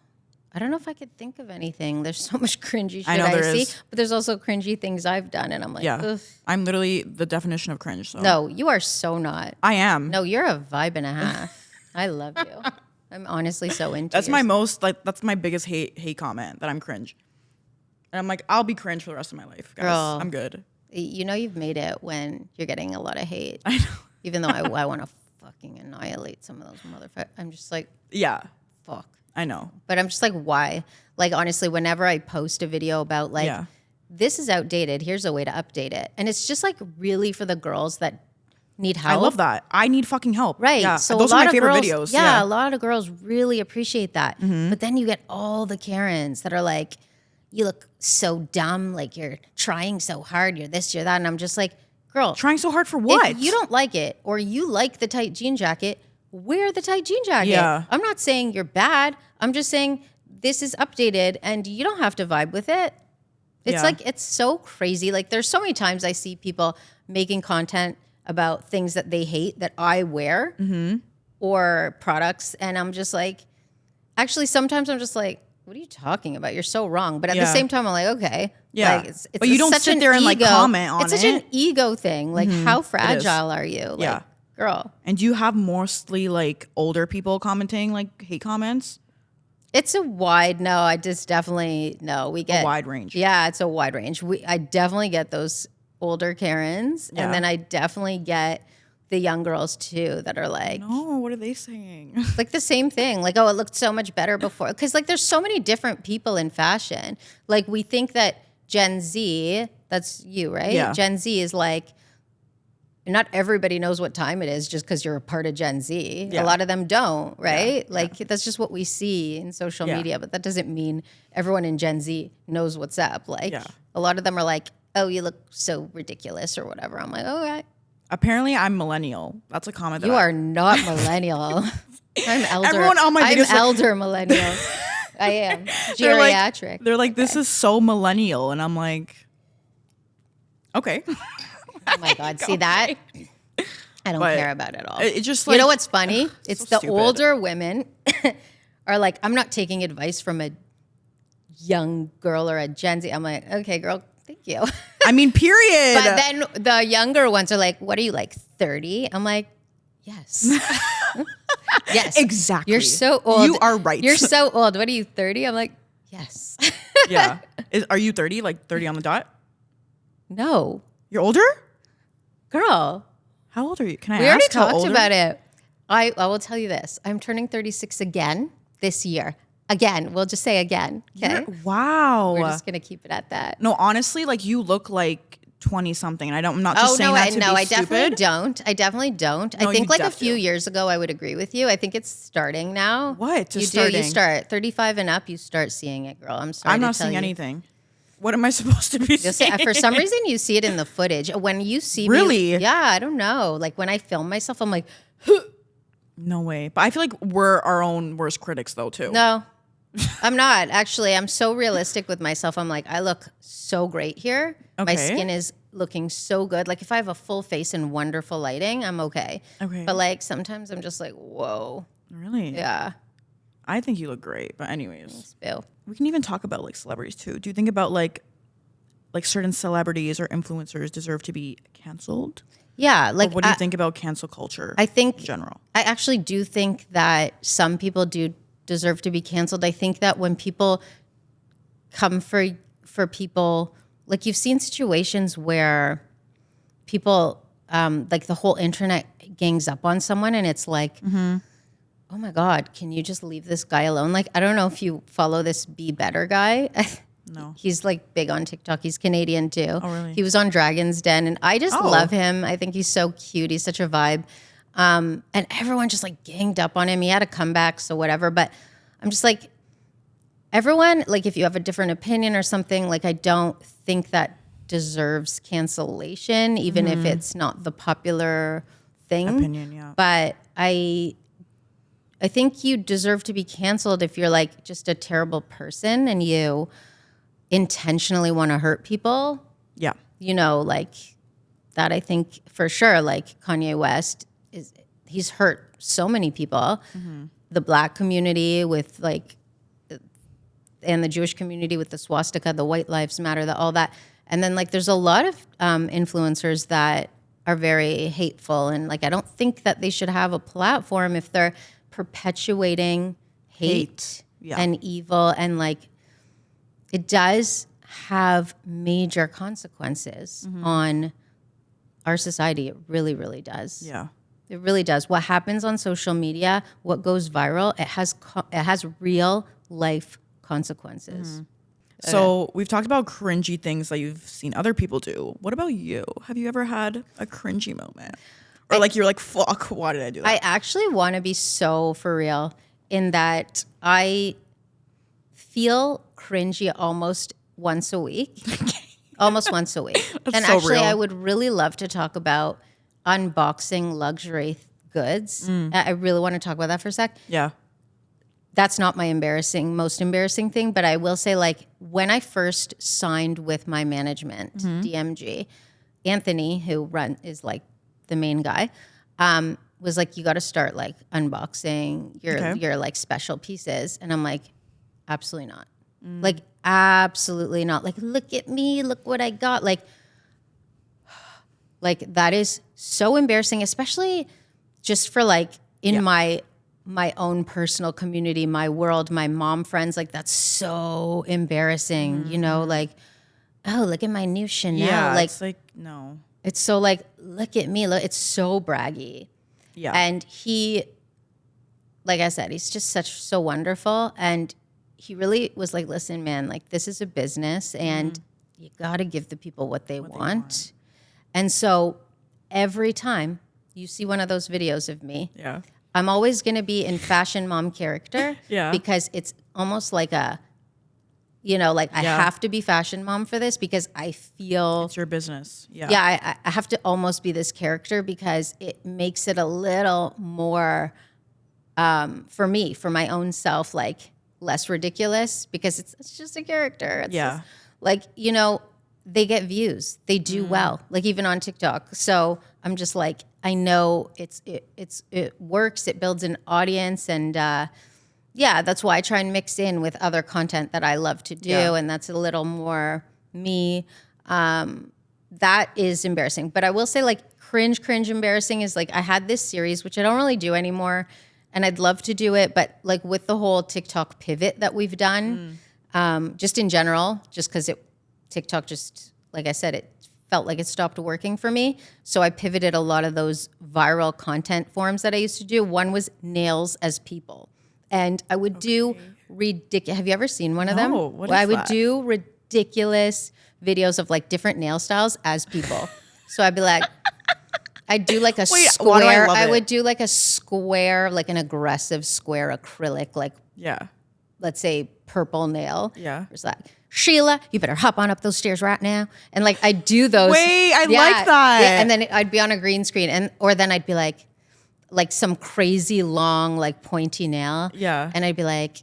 Speaker 2: I don't know if I could think of anything. There's so much cringy shit
Speaker 1: I know
Speaker 2: I
Speaker 1: there
Speaker 2: see,
Speaker 1: is.
Speaker 2: but there's also cringy things I've done, and I'm like,
Speaker 1: Yeah,
Speaker 2: ugh.
Speaker 1: I'm literally the definition of cringe. So
Speaker 2: No, you are so not.
Speaker 1: I am.
Speaker 2: No, you're a vibe and a half. I love you. I'm honestly so into
Speaker 1: That's
Speaker 2: your-
Speaker 1: my most like that's my biggest hate comment, that I'm cringe. And I'm like, I'll be cringe for the rest of my life, guys.
Speaker 2: Girl.
Speaker 1: I'm good.
Speaker 2: You know you've made it when you're getting a lot of hate.
Speaker 1: I know.
Speaker 2: Even though I want to fucking annihilate some of those motherfuckers. I'm just like,
Speaker 1: Yeah,
Speaker 2: fuck.
Speaker 1: I know.
Speaker 2: But I'm just like, why? Like, honestly, whenever I post a video about like this is outdated. Here's a way to update it. And it's just like really for the girls that need help.
Speaker 1: I love that. I need fucking help.
Speaker 2: Right.
Speaker 1: Yeah.
Speaker 2: So
Speaker 1: those
Speaker 2: a
Speaker 1: are
Speaker 2: lot
Speaker 1: my
Speaker 2: of
Speaker 1: favorite
Speaker 2: girls,
Speaker 1: videos.
Speaker 2: Yeah, a lot of girls really appreciate that. But then you get all the Karens that are like, you look so dumb, like you're trying so hard, you're this, you're that. And I'm just like, girl,
Speaker 1: Trying so hard for what?
Speaker 2: if you don't like it or you like the tight jean jacket, wear the tight jean jacket.
Speaker 1: Yeah.
Speaker 2: I'm not saying you're bad. I'm just saying this is updated and you don't have to vibe with it. It's like, it's so crazy. Like there's so many times I see people making content about things that they hate that I wear or products. And I'm just like, actually, sometimes I'm just like, what are you talking about? You're so wrong. But at the same time, I'm like, okay.
Speaker 1: Yeah.
Speaker 2: Like, it's
Speaker 1: But you don't
Speaker 2: such
Speaker 1: sit
Speaker 2: an
Speaker 1: there and like
Speaker 2: ego.
Speaker 1: comment on it.
Speaker 2: It's such an ego thing. Like, how fragile are you? Like,
Speaker 1: Yeah.
Speaker 2: girl.
Speaker 1: And do you have mostly like older people commenting like hate comments?
Speaker 2: It's a wide, no, I just definitely, no, we get.
Speaker 1: A wide range.
Speaker 2: Yeah, it's a wide range. I definitely get those older Karens.
Speaker 1: Yeah.
Speaker 2: And then I definitely get the young girls too that are like,
Speaker 1: Oh, what are they saying?
Speaker 2: like the same thing. Like, oh, it looked so much better before. Because like there's so many different people in fashion. Like we think that Gen Z, that's you, right?
Speaker 1: Yeah.
Speaker 2: Gen Z is like, not everybody knows what time it is just because you're a part of Gen Z.
Speaker 1: Yeah.
Speaker 2: A lot of them don't, right?
Speaker 1: Yeah.
Speaker 2: Like that's just what we see in social
Speaker 1: Yeah.
Speaker 2: media, but that doesn't mean everyone in Gen Z knows what's up. Like
Speaker 1: Yeah.
Speaker 2: a lot of them are like, oh, you look so ridiculous or whatever. I'm like, okay.
Speaker 1: Apparently, I'm millennial. That's a comment that
Speaker 2: You are not millennial. I'm elder.
Speaker 1: Everyone on my
Speaker 2: I'm
Speaker 1: videos like-
Speaker 2: elder millennial. I am
Speaker 1: They're like-
Speaker 2: geriatric.
Speaker 1: They're like, this is so millennial. And I'm like, okay.
Speaker 2: Oh my God. See that? I don't
Speaker 1: But
Speaker 2: care about it all.
Speaker 1: It's just
Speaker 2: You
Speaker 1: like,
Speaker 2: know what's funny? It's
Speaker 1: so
Speaker 2: the
Speaker 1: stupid.
Speaker 2: older women are like, I'm not taking advice from a young girl or a Gen Z. I'm like, okay, girl, thank you.
Speaker 1: I mean, period.
Speaker 2: But then the younger ones are like, what are you, like 30? I'm like, yes. Yes.
Speaker 1: Exactly.
Speaker 2: You're so old.
Speaker 1: You are right.
Speaker 2: You're so old. What are you, 30? I'm like, yes.
Speaker 1: Yeah. Are you 30? Like 30 on the dot?
Speaker 2: No.
Speaker 1: You're older?
Speaker 2: Girl.
Speaker 1: How old are you? Can I
Speaker 2: We
Speaker 1: ask
Speaker 2: already
Speaker 1: how
Speaker 2: talked
Speaker 1: old
Speaker 2: about it. I will tell you this. I'm turning 36 again this year. Again. We'll just say again. Okay.
Speaker 1: Wow.
Speaker 2: We're just going to keep it at that.
Speaker 1: No, honestly, like you look like 20 something. And I'm not just saying that to be
Speaker 2: I
Speaker 1: stupid.
Speaker 2: definitely don't. I definitely don't.
Speaker 1: No,
Speaker 2: I think
Speaker 1: you
Speaker 2: like a
Speaker 1: def
Speaker 2: few
Speaker 1: do.
Speaker 2: years ago, I would agree with you. I think it's starting now.
Speaker 1: What? Just
Speaker 2: You do. You
Speaker 1: starting?
Speaker 2: start 35 and up. You start seeing it, girl. I'm sorry.
Speaker 1: I'm
Speaker 2: to
Speaker 1: not
Speaker 2: tell
Speaker 1: seeing
Speaker 2: you.
Speaker 1: anything. What am I supposed to be
Speaker 2: Just
Speaker 1: seeing?
Speaker 2: for some reason, you see it in the footage. When you see
Speaker 1: Really?
Speaker 2: me, yeah, I don't know. Like when I film myself, I'm like,
Speaker 1: No way. But I feel like we're our own worst critics though too.
Speaker 2: no, I'm not. Actually, I'm so realistic with myself. I'm like, I look so great here. My
Speaker 1: Okay.
Speaker 2: skin is looking so good. Like if I have a full face and wonderful lighting, I'm okay.
Speaker 1: Okay.
Speaker 2: But like sometimes I'm just like, whoa.
Speaker 1: Really?
Speaker 2: Yeah.
Speaker 1: I think you look great. But anyways,
Speaker 2: Spill.
Speaker 1: we can even talk about like celebrities too. Do you think about like certain celebrities or influencers deserve to be canceled?
Speaker 2: Yeah. Like
Speaker 1: What do you think about cancel culture?
Speaker 2: I think
Speaker 1: in general.
Speaker 2: I actually do think that some people do deserve to be canceled. I think that when people come for people, like you've seen situations where people, like the whole internet gangs up on someone and it's like, oh my God, can you just leave this guy alone? Like, I don't know if you follow this Be Better guy.
Speaker 1: No.
Speaker 2: He's like big on TikTok. He's Canadian too.
Speaker 1: Oh, really?
Speaker 2: He was on Dragon's Den and I just
Speaker 1: Oh.
Speaker 2: love him. I think he's so cute. He's such a vibe. And everyone just like ganged up on him. He had a comeback, so whatever. But I'm just like, everyone, like if you have a different opinion or something, like I don't think that deserves cancellation, even if it's not the popular thing.
Speaker 1: Opinion, yeah.
Speaker 2: But I think you deserve to be canceled if you're like just a terrible person and you intentionally want to hurt people.
Speaker 1: Yeah.
Speaker 2: You know, like that I think for sure, like Kanye West he's hurt so many people. The Black community with like, and the Jewish community with the swastika, the White Lives Matter, all that. And then like there's a lot of influencers that are very hateful. And like I don't think that they should have a platform if they're perpetuating hate.
Speaker 1: Yeah.
Speaker 2: And evil. And like it does have major consequences on our society. It really, really does.
Speaker 1: Yeah.
Speaker 2: It really does. What happens on social media, what goes viral, it has real life consequences.
Speaker 1: So we've talked about cringy things that you've seen other people do. What about you? Have you ever had a cringy moment? Or like you're like, fuck, why did I do that?
Speaker 2: I actually want to be so for real in that I feel cringy almost once a week. Almost once a week.
Speaker 1: That's
Speaker 2: and
Speaker 1: so
Speaker 2: actually,
Speaker 1: real.
Speaker 2: I would really love to talk about unboxing luxury goods. I really want to talk about that for a sec.
Speaker 1: Yeah.
Speaker 2: That's not my most embarrassing thing, but I will say, like, when I first signed with my management, DMG, Anthony, who is like the main guy, was like, you got to start like unboxing your like special pieces. And I'm like, absolutely not. Like, absolutely not. Like, look at me, look what I got. Like that is so embarrassing, especially just for like in my own personal community, my world, my mom friends. Like, that's so embarrassing, you know, like, oh, look at my new Chanel.
Speaker 1: Yeah,
Speaker 2: like,
Speaker 1: it's like, no.
Speaker 2: it's so like, look at me. Look, it's so braggy.
Speaker 1: Yeah.
Speaker 2: And he, like I said, he's just so wonderful. And he really was like, listen, man, like, this is a business and you got to give the people what they want. And so every time you see one of those videos of me, I'm always going to be in fashion mom character because it's almost like a, you know, like I have to be fashion mom for this because I feel
Speaker 1: it's your business. Yeah.
Speaker 2: Yeah, I have to almost be this character because it makes it a little more, for me, for my own self, like less ridiculous because it's just a character. It's just, like, you know, they get views. They do well, like even on TikTok. So I'm just like, I know it works. It builds an audience. And that's why I try and mix in with other content that I love to do. And that's a little more me. That is embarrassing. But I will say, like, cringe embarrassing is like I had this series, which I don't really do anymore. And I'd love to do it. But like with the whole TikTok pivot that we've done, just in general, just because TikTok just, like I said, it felt like it stopped working for me. So I pivoted a lot of those viral content forms that I used to do. One was nails as people. And I would do ridiculous. Have you ever seen one of them?
Speaker 1: No, what is
Speaker 2: I would
Speaker 1: that?
Speaker 2: do ridiculous videos of like different nail styles as people. So I'd be like, I'd do like a
Speaker 1: why do I
Speaker 2: square.
Speaker 1: love
Speaker 2: I
Speaker 1: it?
Speaker 2: would do like a square, like an aggressive square acrylic, like let's say purple nail.
Speaker 1: Yeah.
Speaker 2: It's like, Sheila, you better hop on up those stairs right now. And like I do those.
Speaker 1: Wait, I like that.
Speaker 2: Yeah, and then I'd be on a green screen, or then I'd be like some crazy long, like pointy nail.
Speaker 1: Yeah.
Speaker 2: And I'd be like,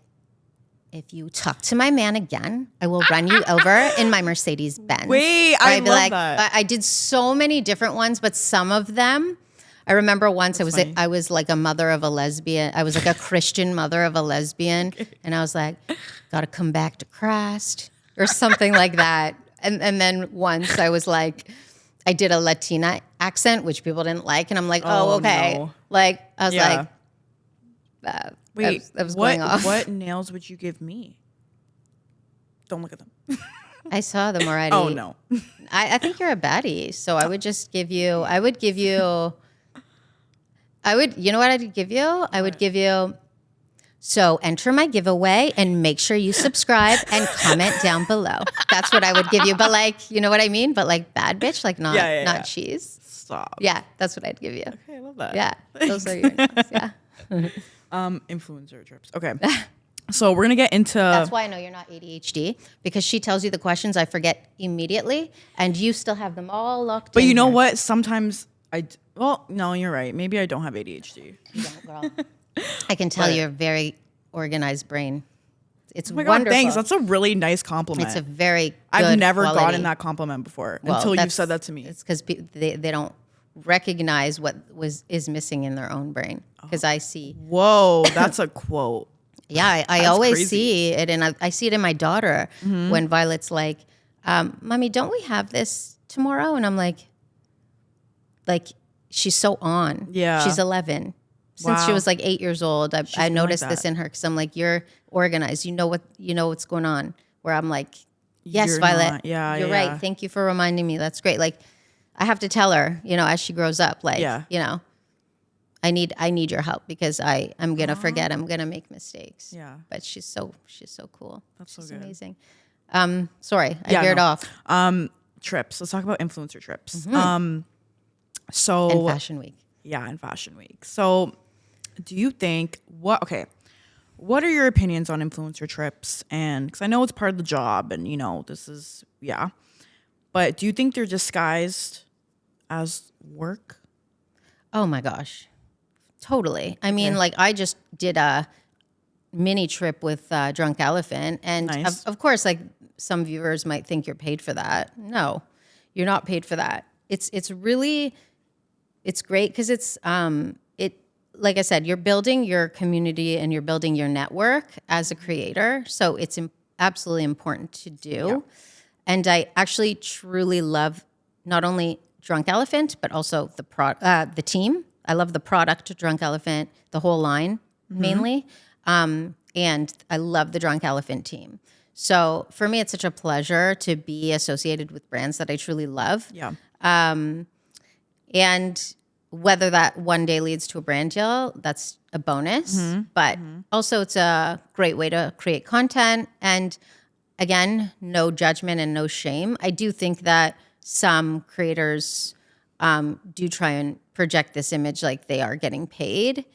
Speaker 2: if you talk to my man again, I will run you over in my Mercedes Benz.
Speaker 1: Wait, I love that.
Speaker 2: I did so many different ones, but some of them, I remember once I was like a mother of a lesbian. I was like a Christian mother of a lesbian. And I was like, gotta come back to Christ or something like that. And then once I was like, I did a Latina accent, which people didn't like. And I'm like, oh okay.
Speaker 1: No.
Speaker 2: Like, I was like,
Speaker 1: wait,
Speaker 2: that was going off.
Speaker 1: What nails would you give me? Don't look at them.
Speaker 2: I saw them already.
Speaker 1: Oh no.
Speaker 2: I think you're a baddie. So I would just give you, you know what I'd give you? I would give you, so enter my giveaway and make sure you subscribe and comment down below. That's what I would give you. But like, you know what I mean? But like bad bitch, like not cheese.
Speaker 1: Stop.
Speaker 2: Yeah, that's what I'd give you.
Speaker 1: Okay, I love that.
Speaker 2: Yeah, those are your nails. Yeah.
Speaker 1: Influencer trips. Okay. So we're gonna get into.
Speaker 2: That's why I know you're not ADHD, because she tells you the questions I forget immediately, and you still have them all locked in.
Speaker 1: But you know
Speaker 2: here.
Speaker 1: what? Sometimes well, no, you're right. Maybe I don't have ADHD.
Speaker 2: You don't, girl. I can tell you're a very organized brain. It's
Speaker 1: Oh my
Speaker 2: wonderful.
Speaker 1: God, thanks. That's a really nice compliment.
Speaker 2: It's a very good
Speaker 1: I've never
Speaker 2: quality.
Speaker 1: gotten that compliment before until you said that to me.
Speaker 2: It's because they don't recognize what is missing in their own brain. Because I see.
Speaker 1: Whoa, that's a quote.
Speaker 2: Yeah, I always
Speaker 1: crazy.
Speaker 2: see it, and I see it in my daughter when Violet's like, "Mommy, don't we have this tomorrow?" And I'm like, she's so on.
Speaker 1: Yeah.
Speaker 2: She's 11. Since she
Speaker 1: Wow.
Speaker 2: was like 8 years old, I
Speaker 1: been
Speaker 2: noticed
Speaker 1: like
Speaker 2: this
Speaker 1: that.
Speaker 2: in her because I'm like, you're organized. You know what's going on. Where I'm like, yes,
Speaker 1: You're
Speaker 2: Violet,
Speaker 1: not. Yeah,
Speaker 2: you're
Speaker 1: yeah.
Speaker 2: right. Thank you for reminding me. That's great. Like, I have to tell her, as she grows up, like, I need your help because I'm gonna forget. I'm gonna make mistakes.
Speaker 1: Yeah.
Speaker 2: But she's so cool.
Speaker 1: That's so
Speaker 2: she's
Speaker 1: good.
Speaker 2: amazing. Sorry, I veered off.
Speaker 1: Trips. Let's talk about influencer trips.
Speaker 2: And Fashion Week.
Speaker 1: Yeah, and Fashion Week. So do you think what are your opinions on influencer trips? And because I know it's part of the job and this is but do you think they're disguised as work?
Speaker 2: Oh my gosh. Totally. I mean, like I just did a mini trip with Drunk Elephant. And
Speaker 1: Nice.
Speaker 2: of course, like some viewers might think you're paid for that. No, you're not paid for that. It's great because it's, like I said, you're building your community and you're building your network as a creator. So it's absolutely important to do. Yeah. And I actually truly love not only Drunk Elephant, but also the team. I love the product, Drunk Elephant, the whole line mainly. And I love the Drunk Elephant team. So for me, it's such a pleasure to be associated with brands that I truly love.
Speaker 1: Yeah.
Speaker 2: And whether that one day leads to a brand deal, that's a bonus. But also it's a great way to create content. And again, no judgment and no shame. I do think that some creators do try and project this image like they are getting paid.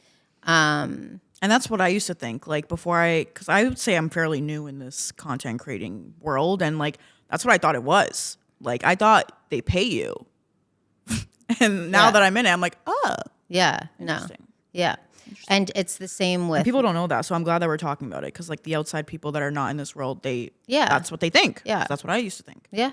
Speaker 1: And that's what I used to think, like because I would say I'm fairly new in this content creating world. And like, that's what I thought it was. Like, I thought they pay you. And now that I'm in it, I'm like,
Speaker 2: yeah, no. Yeah. And it's the same with...
Speaker 1: And people don't know that, so I'm glad that we're talking about it, because like the outside people that are not in this world, that's what they think.
Speaker 2: Yeah.
Speaker 1: That's what I used to think.
Speaker 2: Yeah.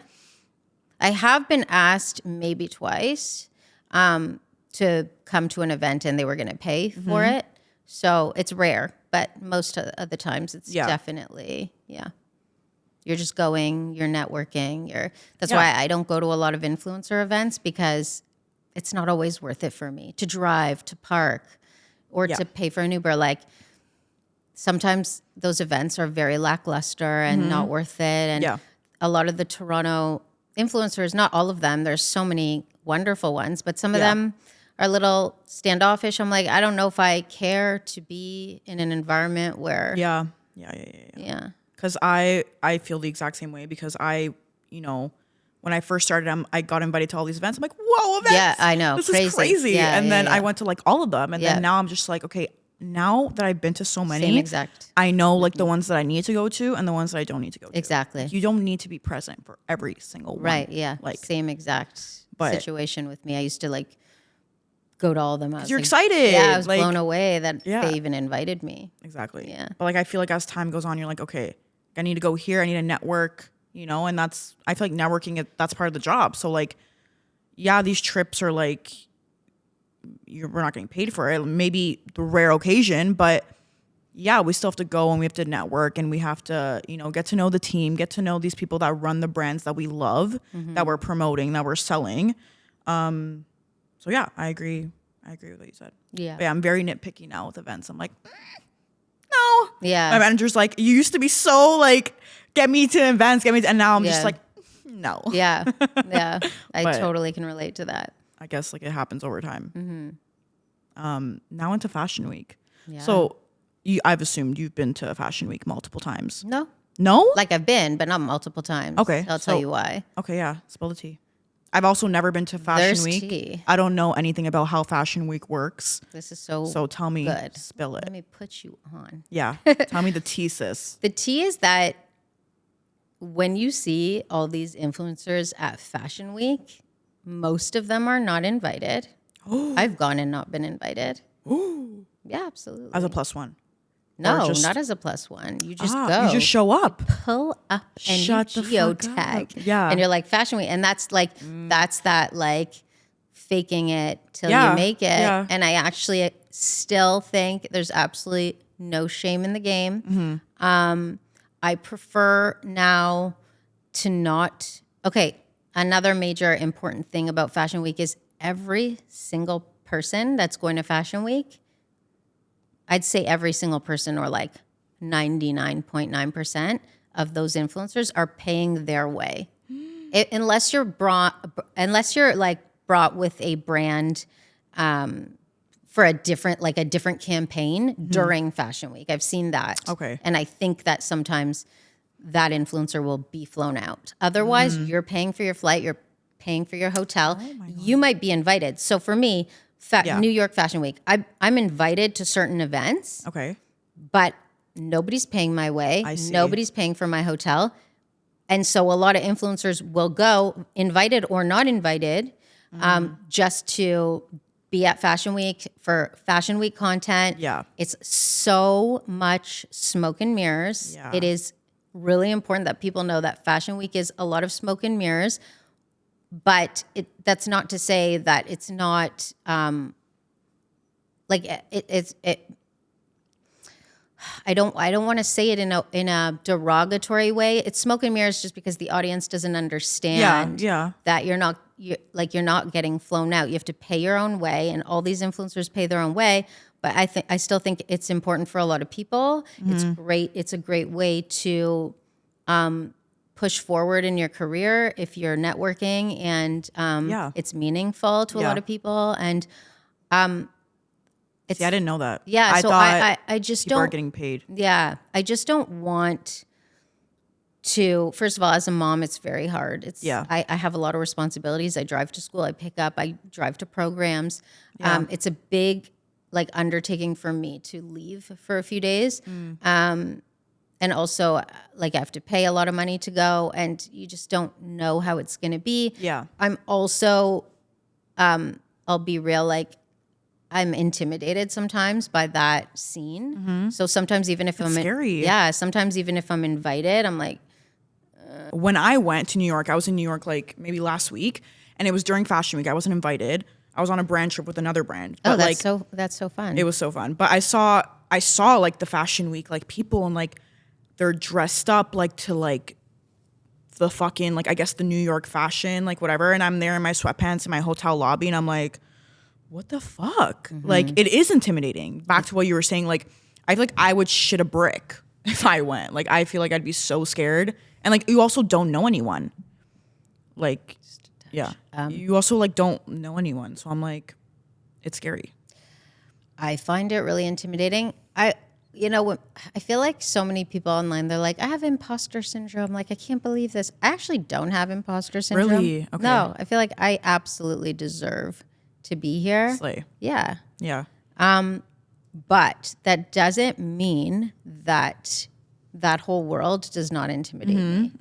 Speaker 2: I have been asked maybe twice to come to an event and they were going to pay for it. So it's rare, but most of the times it's definitely, You're just going, you're networking. That's why I don't go to a lot of influencer events, because it's not always worth it for me to drive, to park, or to pay for an Uber. Like sometimes those events are very lackluster and not worth it. And a lot of the Toronto influencers, not all of them, there's so many wonderful ones, but some of them are a little standoffish. I'm like, I don't know if I care to be in an environment where...
Speaker 1: Yeah. Because I feel the exact same way, because when I first started, I got invited to all these events. I'm like, whoa, events!
Speaker 2: Yeah, I know.
Speaker 1: This is crazy.
Speaker 2: Yeah,
Speaker 1: and then I went to like all of them. And then now I'm just like, okay, now that I've been to so many,
Speaker 2: Same exact.
Speaker 1: I know like the ones that I need to go to and the ones that I don't need to go to.
Speaker 2: Exactly.
Speaker 1: Like, you don't need to be present for every single one.
Speaker 2: Right, yeah.
Speaker 1: Like,
Speaker 2: same exact situation with me. I used to like go to all of them.
Speaker 1: You're excited.
Speaker 2: Yeah, I was
Speaker 1: like,
Speaker 2: blown away that they even invited me.
Speaker 1: Exactly.
Speaker 2: Yeah.
Speaker 1: But like, I feel like as time goes on, you're like, okay, I need to go here. I need to network, and I feel like networking, that's part of the job. So like, these trips are like, we're not getting paid for it. Maybe the rare occasion, but we still have to go and we have to network and we have to, get to know the team, get to know these people that run the brands that we love, that we're promoting, that we're selling. So I agree. I agree with what you said.
Speaker 2: Yeah.
Speaker 1: But I'm very nitpicky now with events. I'm like, no.
Speaker 2: Yeah.
Speaker 1: My manager's like, you used to be so like, get me to events, and now I'm just like, no.
Speaker 2: Yeah. Yeah. I totally can relate to that.
Speaker 1: I guess like it happens over time. Now into Fashion Week.
Speaker 2: Yeah.
Speaker 1: So I've assumed you've been to Fashion Week multiple times.
Speaker 2: No.
Speaker 1: No?
Speaker 2: Like I've been, but not multiple times.
Speaker 1: Okay.
Speaker 2: I'll tell you why.
Speaker 1: Okay, yeah. Spill the tea. I've also never been to Fashion
Speaker 2: There's
Speaker 1: Week.
Speaker 2: tea.
Speaker 1: I don't know anything about how Fashion Week works.
Speaker 2: This is so
Speaker 1: tell me,
Speaker 2: good.
Speaker 1: Spill it.
Speaker 2: Let me put you on.
Speaker 1: Yeah. Tell me the tea, sis.
Speaker 2: The tea is that when you see all these influencers at Fashion Week, most of them are not invited. I've gone and not been invited. Yeah, absolutely.
Speaker 1: As a +1.
Speaker 2: No, not as a +1. You just go.
Speaker 1: You just show up.
Speaker 2: Pull up and
Speaker 1: Shut the fuck up. Yeah.
Speaker 2: And you're like, Fashion Week. And that's like, that's that like faking it till you make it.
Speaker 1: Yeah.
Speaker 2: And I actually still think there's absolutely no shame in the game. I prefer now to not. Okay, another major important thing about Fashion Week is every single person that's going to Fashion Week, I'd say every single person, or like 99.9% of those influencers are paying their way. Unless you're like brought with a brand for a different campaign during Fashion Week. I've seen that.
Speaker 1: Okay.
Speaker 2: And I think that sometimes that influencer will be flown out. Otherwise, you're paying for your flight, you're paying for your hotel. You might be invited. So for me, New York Fashion Week, I'm invited to certain events,
Speaker 1: Okay.
Speaker 2: but nobody's paying my way.
Speaker 1: I see.
Speaker 2: Nobody's paying for my hotel. And so a lot of influencers will go, invited or not invited, just to be at Fashion Week for Fashion Week content.
Speaker 1: Yeah.
Speaker 2: It's so much smoke and mirrors.
Speaker 1: Yeah.
Speaker 2: It is really important that people know that Fashion Week is a lot of smoke and mirrors, but that's not to say that it's not I don't want to say it in a derogatory way. It's smoke and mirrors just because the audience doesn't understand that you're not getting flown out. You have to pay your own way, and all these influencers pay their own way. But I still think it's important for a lot of people. It's great. It's a great way to push forward in your career if you're networking, and it's meaningful to a lot of people. And
Speaker 1: I didn't know that.
Speaker 2: Yeah,
Speaker 1: I
Speaker 2: so
Speaker 1: thought
Speaker 2: I just
Speaker 1: people are
Speaker 2: don't.
Speaker 1: getting paid.
Speaker 2: Yeah, I just don't want to. First of all, as a mom, it's very hard. I have a lot of responsibilities. I drive to school. I pick up. I drive to programs.
Speaker 1: Yeah.
Speaker 2: It's a big undertaking for me to leave for a few days. And also, I have to pay a lot of money to go, and you just don't know how it's going to be.
Speaker 1: Yeah.
Speaker 2: I'm also, I'll be real, I'm intimidated sometimes by that scene. So sometimes even if
Speaker 1: scary.
Speaker 2: Sometimes even if I'm invited, I'm like,
Speaker 1: when I went to New York, I was in New York maybe last week, and it was during Fashion Week. I wasn't invited. I was on a brand trip with another brand. But
Speaker 2: that's so fun.
Speaker 1: It was so fun. But I saw the Fashion Week, people, and they're dressed up to the fucking I guess the New York fashion, whatever. And I'm there in my sweatpants in my hotel lobby, and I'm like, what the fuck? It is intimidating. Back to what you were saying, I feel like I would shit a brick if I went. I feel like I'd be so scared. And you also don't know anyone. You also don't know anyone. So I'm it's scary.
Speaker 2: I find it really intimidating. I feel like so many people online, they're like, I have imposter syndrome. I can't believe this. I actually don't have imposter syndrome.
Speaker 1: Really? Okay.
Speaker 2: No, I feel like I absolutely deserve to be here.
Speaker 1: Slay.
Speaker 2: Yeah.
Speaker 1: Yeah.
Speaker 2: But that doesn't mean that that whole world does not intimidate me.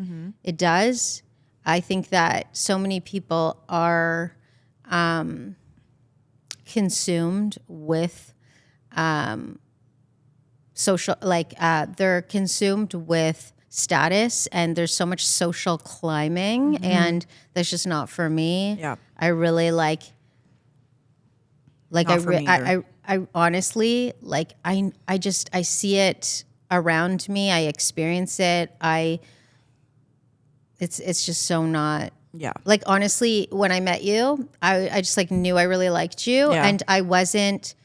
Speaker 2: It does. I think that so many people are consumed with social, they're consumed with status, and there's so much social climbing, and that's just not for me.
Speaker 1: Yeah.
Speaker 2: I really I honestly, I see it around me. I experience it. It's just so not.
Speaker 1: Yeah.
Speaker 2: Honestly, when I met you, I just knew I really liked you, and I wasn't.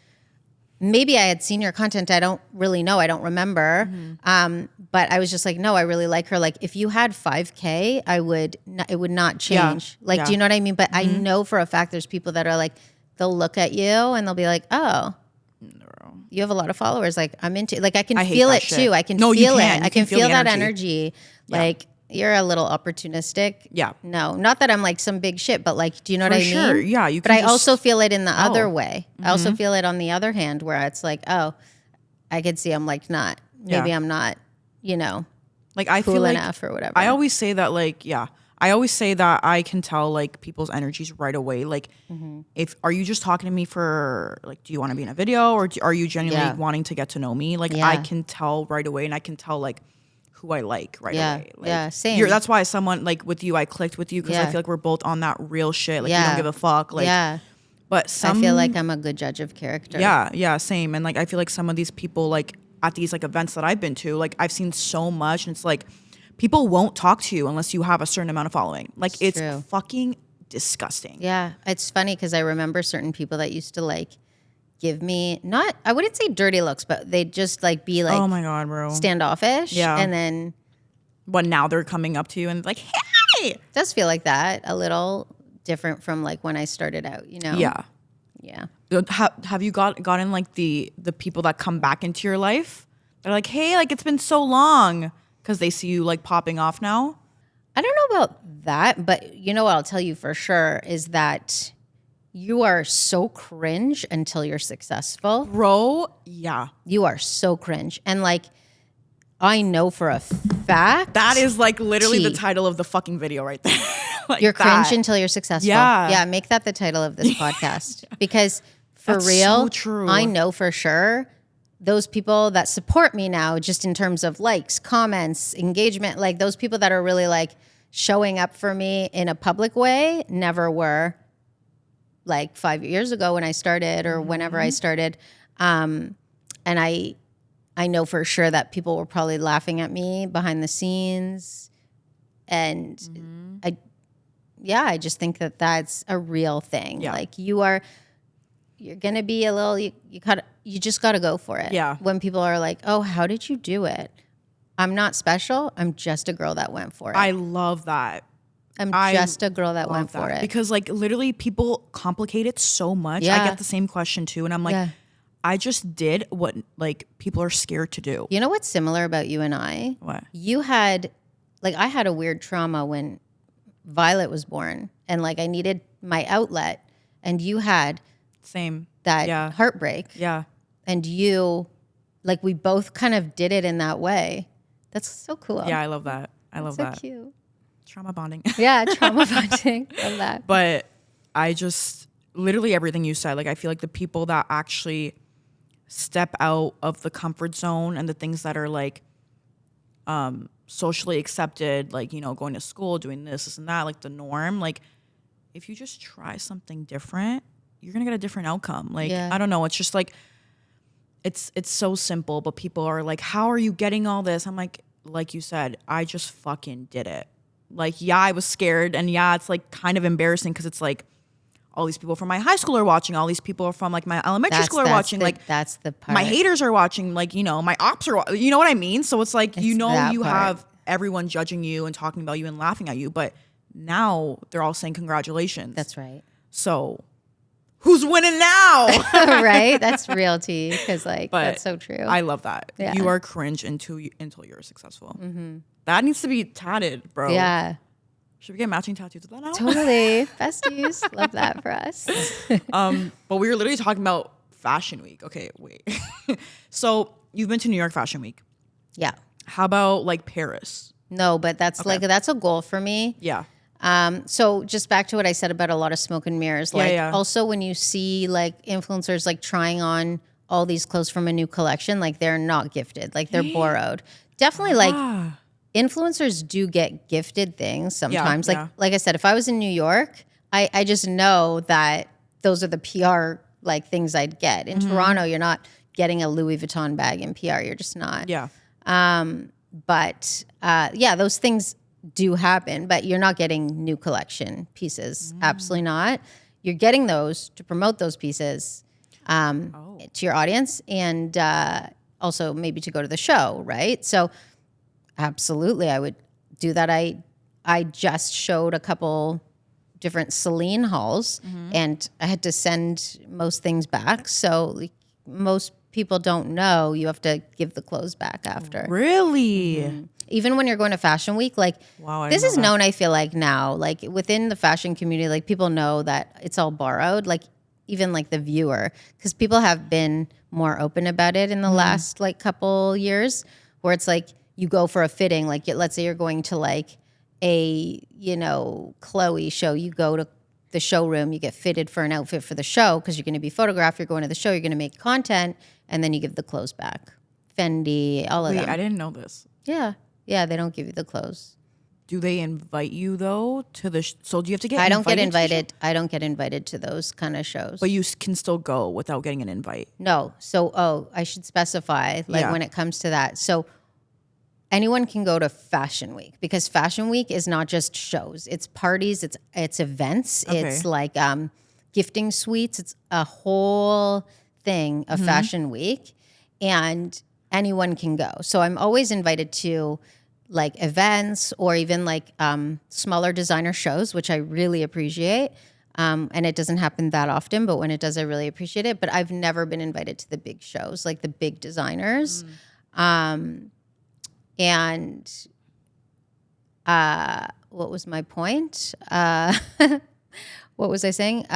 Speaker 2: Maybe I had seen your content. I don't really know. I don't remember. But I was just no, I really like her. If you had 5K, it would not change. Do you know what I mean? But I know for a fact there's people that are they'll look at you and they'll be like, oh, you have a lot of followers. I'm into, I can feel it
Speaker 1: shit.
Speaker 2: too. I can
Speaker 1: No,
Speaker 2: feel
Speaker 1: you
Speaker 2: it.
Speaker 1: can.
Speaker 2: I can feel
Speaker 1: the
Speaker 2: that energy. You're a little opportunistic.
Speaker 1: Yeah.
Speaker 2: No, not that I'm some big shit, but do you know what I mean?
Speaker 1: Sure. Yeah. You
Speaker 2: but
Speaker 1: can
Speaker 2: I also feel it in the other way.
Speaker 1: Mm-hmm.
Speaker 2: I also feel it on the other hand where it's oh, I could see I'm not. Maybe I'm not,
Speaker 1: I
Speaker 2: cool
Speaker 1: feel
Speaker 2: enough or whatever.
Speaker 1: I always say that I always say that I can tell people's energies right away. If are you just talking to me for do you want to be in a video, or are you genuinely wanting to get to know me? I can tell right away, and I can tell who I like right away.
Speaker 2: Same.
Speaker 1: That's why someone with you, I clicked with you because I feel we're both on that real shit. You don't give a fuck. But
Speaker 2: I feel I'm a good judge of character.
Speaker 1: Yeah, same. And I feel some of these people at these events that I've been to, I've seen so much, and it's people won't talk to you unless you have a certain amount of following. It's
Speaker 2: true.
Speaker 1: Fucking disgusting.
Speaker 2: Yeah, it's funny because I remember certain people that used to give me I wouldn't say dirty looks, but they'd just be
Speaker 1: oh my God, bro,
Speaker 2: standoffish.
Speaker 1: Yeah.
Speaker 2: And then
Speaker 1: but now they're coming up to you and hey,
Speaker 2: it does feel like that a little different from when I started out,
Speaker 1: Yeah. Have you gotten the people that come back into your life? They're hey, it's been so long. because they see you like popping off now?
Speaker 2: I don't know about that, but you know what I'll tell you for sure is that you are so cringe until you're successful.
Speaker 1: Bro, yeah.
Speaker 2: You are so cringe. And like, I know for a fact.
Speaker 1: That is like literally the title of the fucking video right there. Like
Speaker 2: you're cringe until you're successful.
Speaker 1: Yeah.
Speaker 2: Yeah, make that the title of this podcast. Because for
Speaker 1: That's
Speaker 2: real,
Speaker 1: so true.
Speaker 2: I know for sure those people that support me now, just in terms of likes, comments, engagement, like those people that are really like showing up for me in a public way never were like 5 years ago when I started or whenever I started. And I know for sure that people were probably laughing at me behind the scenes. And I just think that that's a real thing.
Speaker 1: Yeah.
Speaker 2: Like you're going to be a little, you just got to go for it.
Speaker 1: Yeah.
Speaker 2: When people are like, oh, how did you do it? I'm not special. I'm just a girl that went for it.
Speaker 1: I love that.
Speaker 2: I'm just a girl that went for it.
Speaker 1: Because like literally people complicate it so much.
Speaker 2: Yeah.
Speaker 1: I get the same question too. And I'm like, I just did what like people are scared to do.
Speaker 2: You know what's similar about you and I?
Speaker 1: What?
Speaker 2: You had, like I had a weird trauma when Violet was born and like I needed my outlet and you had
Speaker 1: Same.
Speaker 2: that heartbreak.
Speaker 1: Yeah.
Speaker 2: And you, like we both kind of did it in that way. That's so cool.
Speaker 1: Yeah, I love that. I love that.
Speaker 2: So cute.
Speaker 1: Trauma bonding.
Speaker 2: Yeah, trauma bonding. Love that.
Speaker 1: But I just, literally everything you said, like I feel like the people that actually step out of the comfort zone and the things that are like socially accepted, like, you know, going to school, doing this and that, like the norm, like if you just try something different, you're going to get a different outcome. Like, I don't know. It's just like, it's so simple, but people are like, how are you getting all this? I'm like you said, I just fucking did it. Like, yeah, I was scared. And yeah, it's like kind of embarrassing because it's like all these people from my high school are watching. All these people from like my elementary school are watching. Like
Speaker 2: that's the part.
Speaker 1: My haters are watching. Like, you know, my ops are, you know what I mean? So it's like, you know, you have everyone judging you and talking about you and laughing at you. But now they're all saying congratulations.
Speaker 2: That's right.
Speaker 1: So who's winning now?
Speaker 2: Right? That's real tea because like that's so true.
Speaker 1: I love that.
Speaker 2: Yeah.
Speaker 1: You are cringe until you're successful. Mm-hmm. That needs to be tatted, bro.
Speaker 2: Yeah.
Speaker 1: Should we get matching tattoos of that now?
Speaker 2: Totally. Besties. Love that for us.
Speaker 1: But we were literally talking about Fashion Week. Okay, wait. So you've been to New York Fashion Week.
Speaker 2: Yeah.
Speaker 1: How about like Paris?
Speaker 2: No, but that's like, that's a goal for me.
Speaker 1: Yeah.
Speaker 2: So just back to what I said about a lot of smoke and mirrors. Like also when you see like influencers like trying on all these clothes from a new collection, like they're not gifted, like they're borrowed. Definitely like influencers do get gifted things sometimes. Like I said, if I was in New York, I just know that those are the PR like things I'd get. In Toronto, you're not getting a Louis Vuitton bag in PR. You're just not.
Speaker 1: Yeah.
Speaker 2: But those things do happen, but you're not getting new collection pieces. Absolutely not. You're getting those to promote those pieces to your audience and also maybe to go to the show, right? So absolutely, I would do that. I just showed a couple different Celine hauls and I had to send most things back. So like, most people don't know you have to give the clothes back after.
Speaker 1: Really?
Speaker 2: Even when you're going to Fashion Week, like this is known, I feel like now, like within the fashion community, like people know that it's all borrowed, like even like the viewer, because people have been more open about it in the last like couple years where it's like you go for a fitting, like let's say you're going to like a, you know, Chloe show, you go to the showroom, you get fitted for an outfit for the show because you're going to be photographed, you're going to the show, you're going to make content, and then you give the clothes back. Fendi, all of them.
Speaker 1: I didn't know this.
Speaker 2: Yeah. Yeah, they don't give you the clothes.
Speaker 1: Do they invite you though to the? So do you have to get?
Speaker 2: I don't get invited. I don't get invited to those kind of shows.
Speaker 1: But you can still go without getting an invite.
Speaker 2: No. So I should specify like when it comes to that. So anyone can go to Fashion Week because Fashion Week is not just shows. It's parties. It's events. Okay. It's like gifting suites. It's a whole thing of Fashion Week, and anyone can go. So I'm always invited to like events or even like smaller designer shows, which I really appreciate. And it doesn't happen that often, but when it does, I really appreciate it. But I've never been invited to the big shows, like the big designers. And what was my point? What was I saying?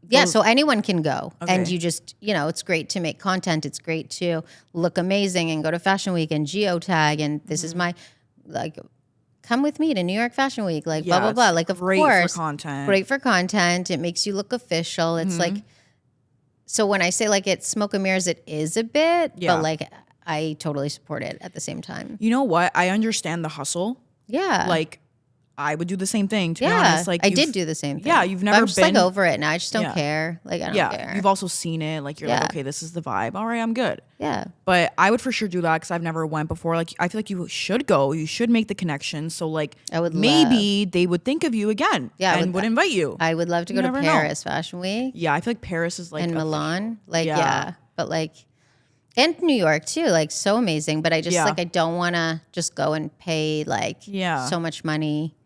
Speaker 2: Yeah, so anyone can go.
Speaker 1: Okay.
Speaker 2: And you just, it's great to make content. It's great to look amazing and go to Fashion Week and geotag. And this is my, come with me to New York Fashion Week, blah, blah, blah. Of course.
Speaker 1: Great for content.
Speaker 2: Great for content. It makes you look official. It's so when I say it's smoke and mirrors, it is a bit, but I totally support it at the same time.
Speaker 1: You know what? I understand the hustle.
Speaker 2: Yeah.
Speaker 1: I would do the same thing, to be honest.
Speaker 2: I did do the same thing.
Speaker 1: Yeah, you've never
Speaker 2: but I'm just
Speaker 1: been
Speaker 2: over it now. I just don't care. I don't care.
Speaker 1: You've also seen it. You're okay, this is the vibe. All right, I'm good.
Speaker 2: Yeah.
Speaker 1: But I would for sure do that because I've never went before. I feel like you should go. You should make the connection. So
Speaker 2: I would
Speaker 1: maybe they would think of you again.
Speaker 2: Yeah,
Speaker 1: and would invite you.
Speaker 2: I would love to go to Paris Fashion Week.
Speaker 1: Yeah, I feel like Paris is
Speaker 2: and Milan. But and New York too. So amazing. But I just I don't want to just go and pay so much money.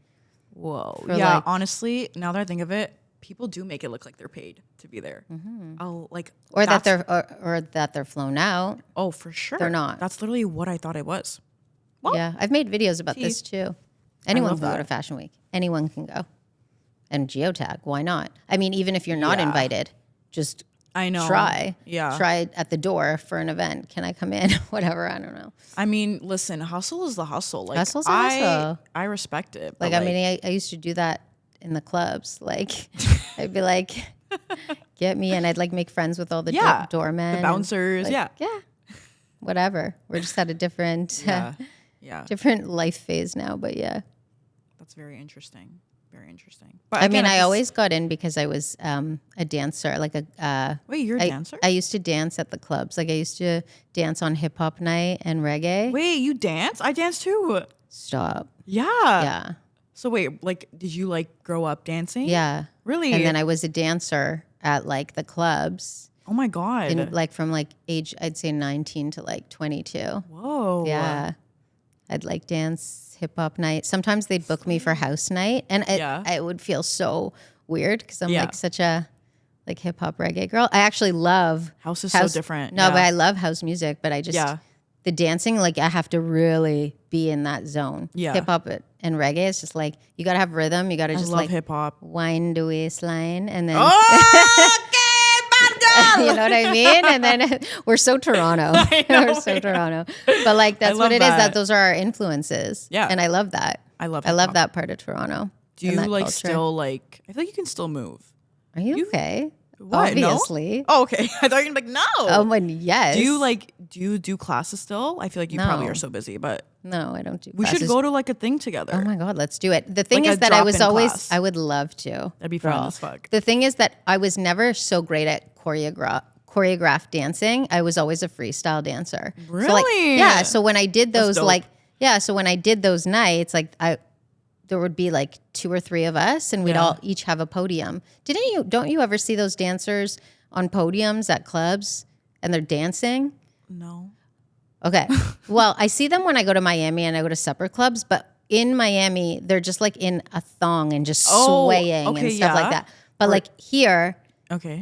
Speaker 1: Whoa. Yeah, honestly, now that I think of it, people do make it look like they're paid to be there.
Speaker 2: Or that they're flown out.
Speaker 1: Oh, for sure.
Speaker 2: They're not.
Speaker 1: That's literally what I thought it was. Well,
Speaker 2: yeah, I've made videos about this too. Anyone can go to Fashion Week. Anyone can go. And geotag, why not? I mean, even if you're not invited, just try. Yeah. Try at the door for an event. Can I come in? Whatever. I don't know.
Speaker 1: I mean, listen, hustle is the hustle.
Speaker 2: Hustle's a hustle.
Speaker 1: I respect it.
Speaker 2: I used to do that in the clubs. I'd be get me in. I'd make friends with all the doormen.
Speaker 1: The bouncers.
Speaker 2: Yeah. Whatever. We're just at a different, different life phase now. But yeah.
Speaker 1: That's very interesting. Very interesting. But
Speaker 2: again, I always got in because I was a dancer.
Speaker 1: Wait, you're a dancer?
Speaker 2: I used to dance at the clubs. I used to dance on hip hop night and reggae.
Speaker 1: Wait, you dance? I dance too.
Speaker 2: Stop.
Speaker 1: Yeah.
Speaker 2: Yeah.
Speaker 1: So wait, did you grow up dancing?
Speaker 2: Yeah.
Speaker 1: Really?
Speaker 2: And then I was a dancer at the clubs.
Speaker 1: Oh my God.
Speaker 2: And from age, I'd say 19 to 22.
Speaker 1: Whoa.
Speaker 2: Yeah. I'd dance hip hop night. Sometimes they'd book me for house night, and it would feel so weird because I'm such a hip hop reggae girl. I actually love
Speaker 1: house is so different.
Speaker 2: No, but I love house music. But I just the dancing, I have to really be in that zone.
Speaker 1: Yeah,
Speaker 2: hip hop and reggae is just you got to have rhythm. You got to just
Speaker 1: love hip hop,
Speaker 2: wind the waistline, and then
Speaker 1: you
Speaker 2: know what I mean? And then we're so Toronto. We're so Toronto. But that's what it is. That those are our influences.
Speaker 1: Yeah.
Speaker 2: And I love that.
Speaker 1: I love
Speaker 2: that part of Toronto.
Speaker 1: Do you still I feel like you can still move.
Speaker 2: Are you okay?
Speaker 1: What?
Speaker 2: Obviously.
Speaker 1: No? Oh, okay. I thought you were gonna be no.
Speaker 2: Oh, yes.
Speaker 1: Do you do classes still? I feel like you probably are so busy, but
Speaker 2: no, I don't do
Speaker 1: we
Speaker 2: classes.
Speaker 1: should go to a thing together.
Speaker 2: Oh my God, let's do it. The thing is that I was always class. I would love to.
Speaker 1: That'd be fun as fuck.
Speaker 2: The thing is that I was never so great at choreographed dancing. I was always a freestyle dancer.
Speaker 1: Really?
Speaker 2: So so when I did those so when I did those nights, there would be 2 or 3 of us and we'd all each have a podium. Don't you ever see those dancers on podiums at clubs and they're dancing?
Speaker 1: No.
Speaker 2: Okay. Well, I see them when I go to Miami and I go to supper clubs, but in Miami, they're just in a thong and just swaying and stuff like that. But here,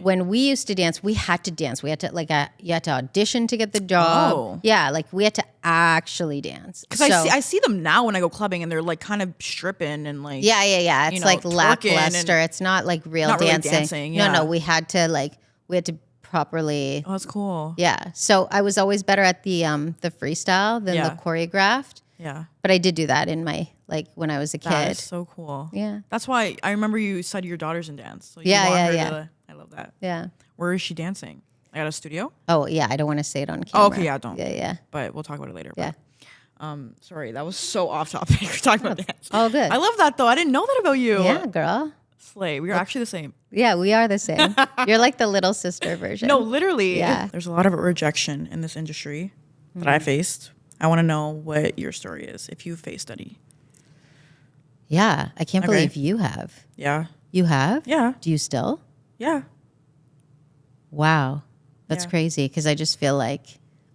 Speaker 2: when we used to dance, we had to dance. We had to you had to audition to get the job.
Speaker 1: Oh.
Speaker 2: Yeah, we had to actually dance.
Speaker 1: Because I see them now when I go clubbing and they're kind of stripping and
Speaker 2: yeah. It's lackluster. It's not real
Speaker 1: not
Speaker 2: dancing.
Speaker 1: Really dancing. Yeah.
Speaker 2: No. We had to properly.
Speaker 1: Oh, that's cool.
Speaker 2: Yeah. So I was always better at the freestyle than the choreographed.
Speaker 1: Yeah.
Speaker 2: But I did do that in my when I was a kid.
Speaker 1: That is so cool.
Speaker 2: Yeah.
Speaker 1: That's why I remember you said your daughter's in dance. So you I love that.
Speaker 2: Yeah.
Speaker 1: Where is she dancing? At a studio?
Speaker 2: Oh yeah, I don't want to say it on camera.
Speaker 1: Oh, okay, yeah, don't.
Speaker 2: Yeah.
Speaker 1: But we'll talk about it later.
Speaker 2: Yeah.
Speaker 1: But, sorry, that was so off topic. We're talking about dance.
Speaker 2: Oh, good.
Speaker 1: I love that though. I didn't know that about you.
Speaker 2: Yeah, girl.
Speaker 1: Slay. We are actually the same.
Speaker 2: Yeah, we are the same. You're the little sister version.
Speaker 1: No, literally.
Speaker 2: Yeah.
Speaker 1: There's a lot of rejection in this industry that I faced. I want to know what your story is, if you faced any.
Speaker 2: Yeah, I can't believe you have.
Speaker 1: Yeah.
Speaker 2: You have?
Speaker 1: Yeah.
Speaker 2: Do you still?
Speaker 1: Yeah.
Speaker 2: Wow. That's crazy because I just feel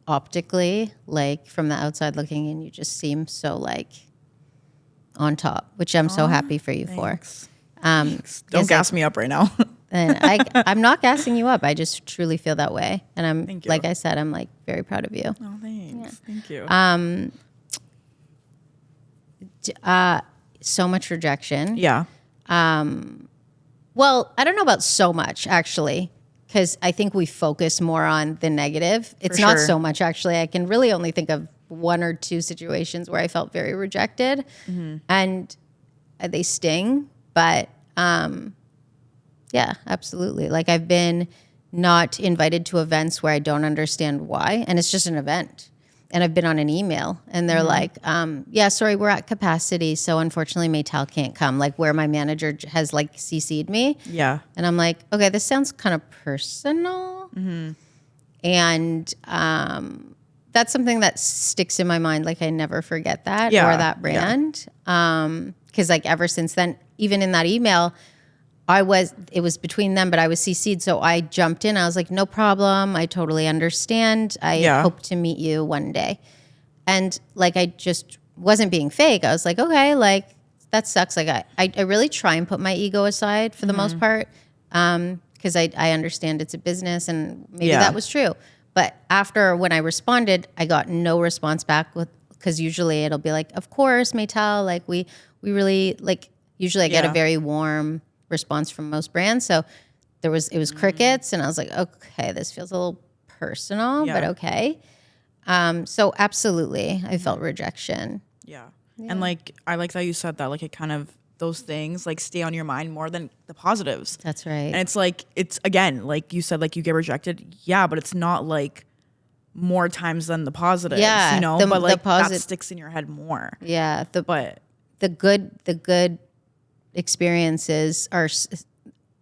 Speaker 2: optically, from the outside looking in, you just seem so on top, which I'm so happy for you for.
Speaker 1: Don't gas me up right now.
Speaker 2: And I'm not gassing you up. I just truly feel that way. And I'm, like I said, I'm very proud of you.
Speaker 1: Oh, thanks. Yeah. Thank you.
Speaker 2: So much rejection.
Speaker 1: Yeah.
Speaker 2: Well, I don't know about so much actually, because I think we focus more on the negative. It's not
Speaker 1: sure.
Speaker 2: so much actually. I can really only think of 1 or 2 situations where I felt very rejected, and they sting. But yeah, absolutely. Like I've been not invited to events where I don't understand why, and it's just an event. And I've been on an email and they're like, yeah, sorry, we're at capacity. So unfortunately, Meytal can't come, like where my manager has like CC'd me.
Speaker 1: Yeah.
Speaker 2: And I'm like, okay, this sounds kind of personal. And that's something that sticks in my mind. Like I never forget that
Speaker 1: Yeah.
Speaker 2: or that brand. Because like ever since then, even in that email, it was between them, but I was CC'd. So I jumped in. I was like, no problem. I totally understand. I hope to meet you one day. And like, I just wasn't being fake. I was like, okay, like that sucks. Like I really try and put my ego aside for the most part. Cause I understand it's a business and maybe that was true. But after when I responded, I got no response back cause usually it'll be like, of course, Meytal, like we really like, usually I get a very warm response from most brands. So it was crickets and I was like, okay, this feels a little personal, but okay. So absolutely I felt rejection.
Speaker 1: Yeah. And like, I like that you said that, like it kind of, those things like stay on your mind more than the positives.
Speaker 2: That's right.
Speaker 1: And it's like, it's again, like you said, like you get rejected. Yeah. But it's not like more times than the positives,
Speaker 2: Yeah,
Speaker 1: you know, but like that sticks in your head more.
Speaker 2: Yeah.
Speaker 1: But
Speaker 2: the good experiences are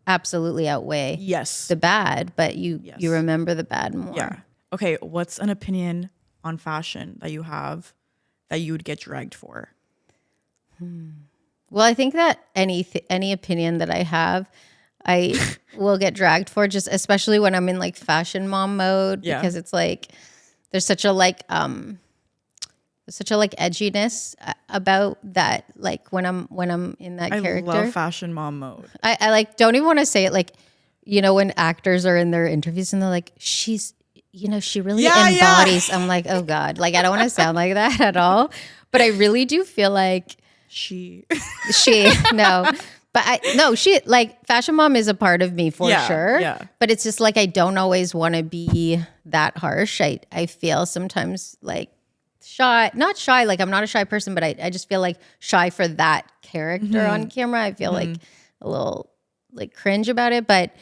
Speaker 2: absolutely outweigh the bad, but you remember the bad more.
Speaker 1: Yeah. Okay. What's an opinion on fashion that you have that you would get dragged for?
Speaker 2: Well, I think that any opinion that I have, I will get dragged for, just especially when I'm in like fashion mom mode, because it's like there's such a edginess about that. Like when I'm in that character.
Speaker 1: I love fashion mom mode.
Speaker 2: I like don't even want to say it, like, you know, when actors are in their interviews and they're like, she's, you know, she really embodies. I'm like, oh God, like I don't want to sound like that at all. But I really do feel like she no. But she, like, fashion mom is a part of me for sure. Yeah. But it's just like I don't always want to be that harsh. I feel sometimes like shy, not shy, like I'm not a shy person, but I just feel like shy for that character on camera. I feel like a little like cringe about it. But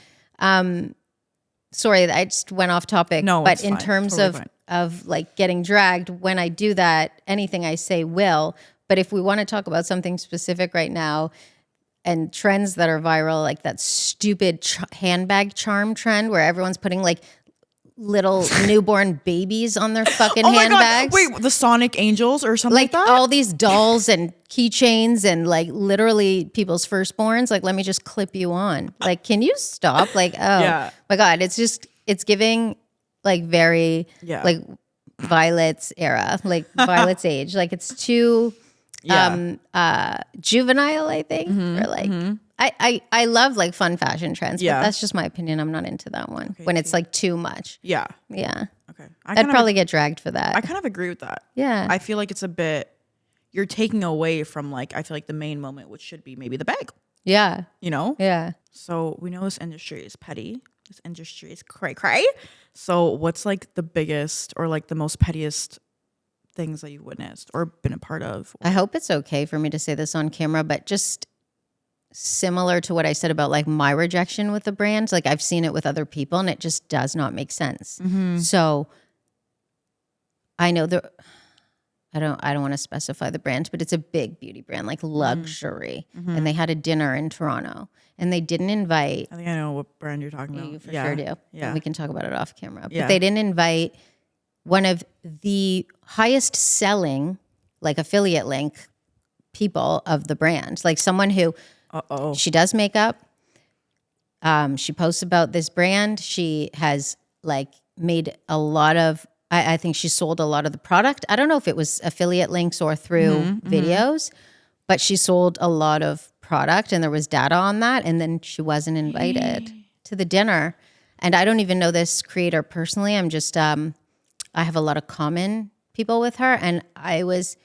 Speaker 2: sorry, I just went off topic. No, but in terms of like getting dragged, when I do that, anything I say will. But if we want to talk about something specific right now, and trends that are viral, like that stupid handbag charm trend where everyone's putting like little newborn babies on their fucking handbags.
Speaker 1: Wait, the Sonic Angels or something like that?
Speaker 2: All these dolls and keychains and like literally people's firstborns. Like, let me just clip you on. Like, can you stop? Like, my God, it's giving like very like Violet's era, like Violet's age. Like it's too juvenile, I think. Or like I love like fun fashion trends, but that's just my opinion. I'm not into that one when it's like too much. Yeah. Okay. I'd probably get dragged for that.
Speaker 1: I kind of agree with that.
Speaker 2: Yeah.
Speaker 1: I feel like it's a bit, you're taking away from like, I feel like the main moment, which should be maybe the bag.
Speaker 2: Yeah.
Speaker 1: You know?
Speaker 2: Yeah.
Speaker 1: So we know this industry is petty. This industry is cray. So what's like the biggest or like the most pettiest things that you witnessed or been a part of?
Speaker 2: I hope it's okay for me to say this on camera, but just similar to what I said about like my rejection with the brands, like I've seen it with other people and it just does not make sense. So I know I don't want to specify the brand, but it's a big beauty brand, like luxury. And they had a dinner in Toronto and they didn't invite.
Speaker 1: I think I know what brand you're talking about.
Speaker 2: You for sure do. Yeah. And we can talk about it off camera.
Speaker 1: Yeah.
Speaker 2: But they didn't invite one of the highest selling, like affiliate link people of the brand, like someone who she does makeup. She posts about this brand. She has like made a lot of, I think she sold a lot of the product. I don't know if it was affiliate links or through videos, but she sold a lot of product and there was data on that. And then she wasn't invited to the dinner. And I don't even know this creator personally. I'm just, I have a lot of common people with her. And I was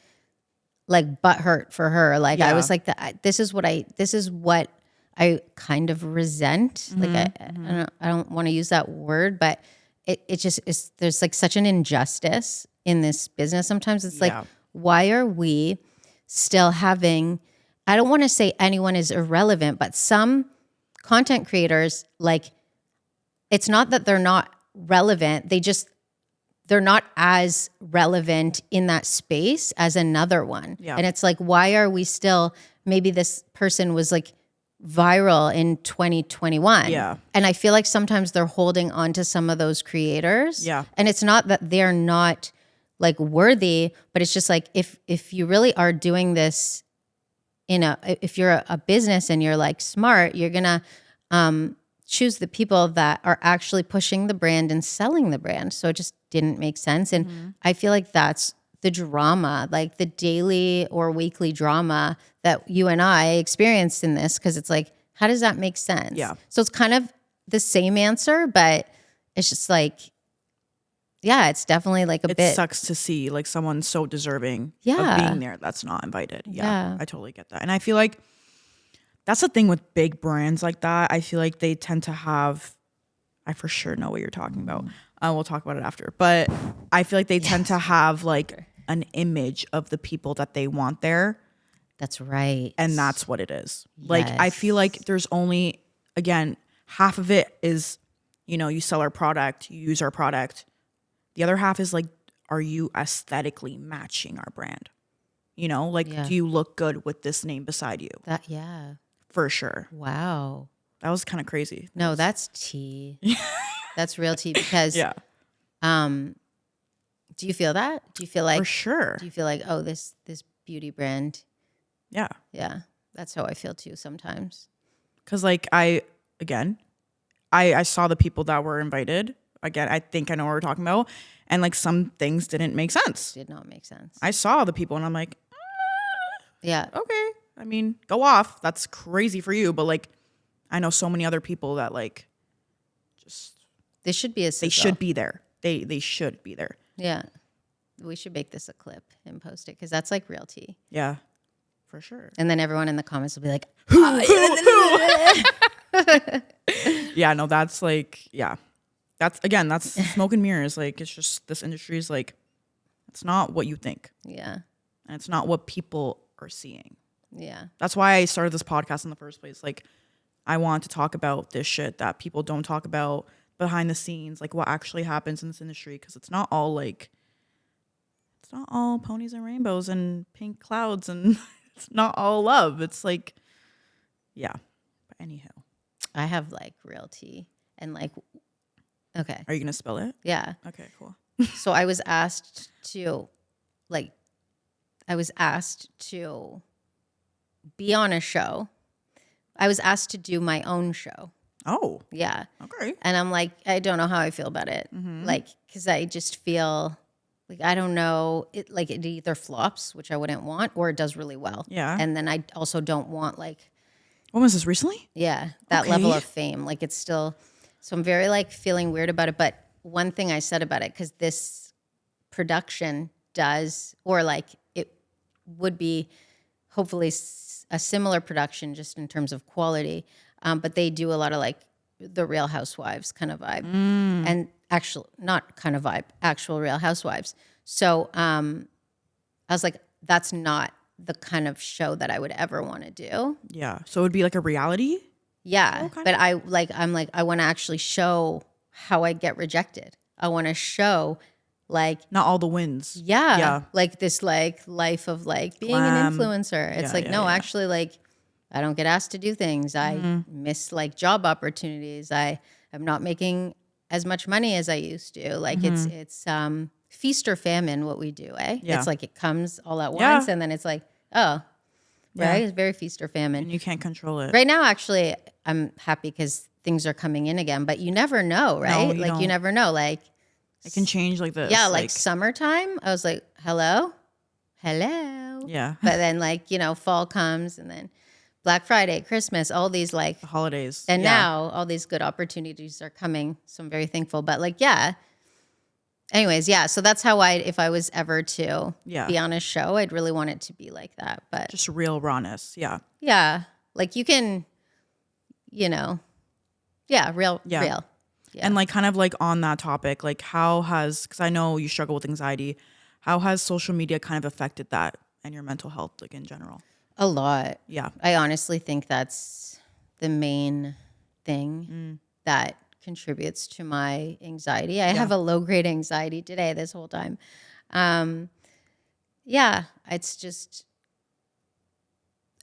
Speaker 2: like butthurt for her. Like I
Speaker 1: Yeah.
Speaker 2: was like, this is what I kind of resent. Like I don't want to use that word, but it just is. There's like such an injustice in this business. Sometimes it's like, why are we still having? I don't want to say anyone is irrelevant, but some content creators, like, it's not that they're not relevant. They're not as relevant in that space as another one.
Speaker 1: Yeah.
Speaker 2: And it's like, why are we still, maybe this person was like viral in 2021.
Speaker 1: Yeah.
Speaker 2: And I feel like sometimes they're holding on to some of those creators.
Speaker 1: Yeah.
Speaker 2: And it's not that they're not like worthy, but it's just like, if you really are doing this if you're a business and you're like smart, you're going to choose the people that are actually pushing the brand and selling the brand. So it just didn't make sense. And I feel like that's the drama, like the daily or weekly drama that you and I experienced in this. Cause it's like, how does that make sense?
Speaker 1: Yeah.
Speaker 2: So it's kind of the same answer, but it's just like, yeah, it's definitely like
Speaker 1: it sucks to see like someone so deserving of being there that's not invited. Yeah, I totally get that. And I feel like that's the thing with big brands like that. I feel like they tend to have, I for sure know what you're talking about. We'll talk about it after. But I feel like they tend to have like an image of the people that they want there.
Speaker 2: That's right.
Speaker 1: And that's what it is. Like, I feel like there's only, again, half of it is, you sell our product, you use our product. The other half is like, are you aesthetically matching our brand? Do you look good with this name beside you? For sure.
Speaker 2: Wow.
Speaker 1: That was kind of crazy.
Speaker 2: No, that's tea. That's real tea because do you feel that? Do you feel like
Speaker 1: for sure?
Speaker 2: Do you feel like, oh, this beauty brand?
Speaker 1: Yeah.
Speaker 2: Yeah. That's how I feel too sometimes.
Speaker 1: Cause like I saw the people that were invited. Again, I think I know what we're talking about. And like some things didn't make sense.
Speaker 2: Did not make sense.
Speaker 1: I saw the people and I'm like,
Speaker 2: yeah.
Speaker 1: Okay. I mean, go off. That's crazy for you. But like, I know so many other people that like just.
Speaker 2: They should be
Speaker 1: They should be there. They should be there.
Speaker 2: Yeah. We should make this a clip and post it because that's like real tea.
Speaker 1: Yeah. For sure.
Speaker 2: And then everyone in the comments will be like,
Speaker 1: yeah, no, that's like, yeah. That's smoke and mirrors. Like, it's just, this industry is like, it's not what you think.
Speaker 2: Yeah.
Speaker 1: And it's not what people are seeing.
Speaker 2: Yeah.
Speaker 1: That's why I started this podcast in the first place. Like, I want to talk about this shit that people don't talk about behind the scenes, like what actually happens in this industry. Cause it's not all ponies and rainbows and pink clouds and it's not all love. It's like, yeah. But anyhow.
Speaker 2: I have like real tea and like, okay.
Speaker 1: Are you going to spell it?
Speaker 2: Yeah.
Speaker 1: Okay, cool.
Speaker 2: So I was asked to be on a show. I was asked to do my own show.
Speaker 1: Oh.
Speaker 2: Yeah.
Speaker 1: Okay.
Speaker 2: And I'm like, I don't know how I feel about it. Like, cause I just feel like, I don't know, it either flops, which I wouldn't want, or it does really well.
Speaker 1: Yeah.
Speaker 2: And then I also don't want like.
Speaker 1: When was this, recently?
Speaker 2: Yeah. That level of fame. Like it's still, so I'm very like feeling weird about it. But one thing I said about it, cause this production does, or like it would be hopefully a similar production just in terms of quality. But they do a lot of like the Real Housewives kind of vibe and not kind of vibe, actual Real Housewives. So I was like, that's not the kind of show that I would ever want to do.
Speaker 1: Yeah. So it would be like a reality?
Speaker 2: Yeah.
Speaker 1: Okay.
Speaker 2: But I want to actually show how I get rejected. I want to show like
Speaker 1: not all the wins.
Speaker 2: Yeah. Like this like life of like being an influencer. It's actually like I don't get asked to do things. I miss like job opportunities. I am not making as much money as I used to. Like it's feast or famine what we do, eh?
Speaker 1: Yeah.
Speaker 2: It's like it comes all at once and then it's like, oh, right? It's very feast or famine.
Speaker 1: And you can't control it.
Speaker 2: Right now, actually, I'm happy because things are coming in again, but you never know, right?
Speaker 1: No,
Speaker 2: you never know. Like
Speaker 1: it can change like this.
Speaker 2: Yeah, like summertime, I was like, hello.
Speaker 1: Yeah.
Speaker 2: But then like, fall comes and then Black Friday, Christmas, all these like
Speaker 1: the holidays.
Speaker 2: And now all these good opportunities are coming. So I'm very thankful. But like, yeah, anyways, yeah. So that's how if I was ever to
Speaker 1: Yeah.
Speaker 2: be on a show, I'd really want it to be like that. But
Speaker 1: Just real rawness. Yeah.
Speaker 2: yeah, like you can, real.
Speaker 1: Yeah.
Speaker 2: Real. Yeah.
Speaker 1: And like kind of like on that topic, like because I know you struggle with anxiety, how has social media kind of affected that and your mental health, like in general?
Speaker 2: A lot.
Speaker 1: Yeah.
Speaker 2: I honestly think that's the main thing that contributes to my anxiety. I have a low grade anxiety today this whole time. Yeah, it's just,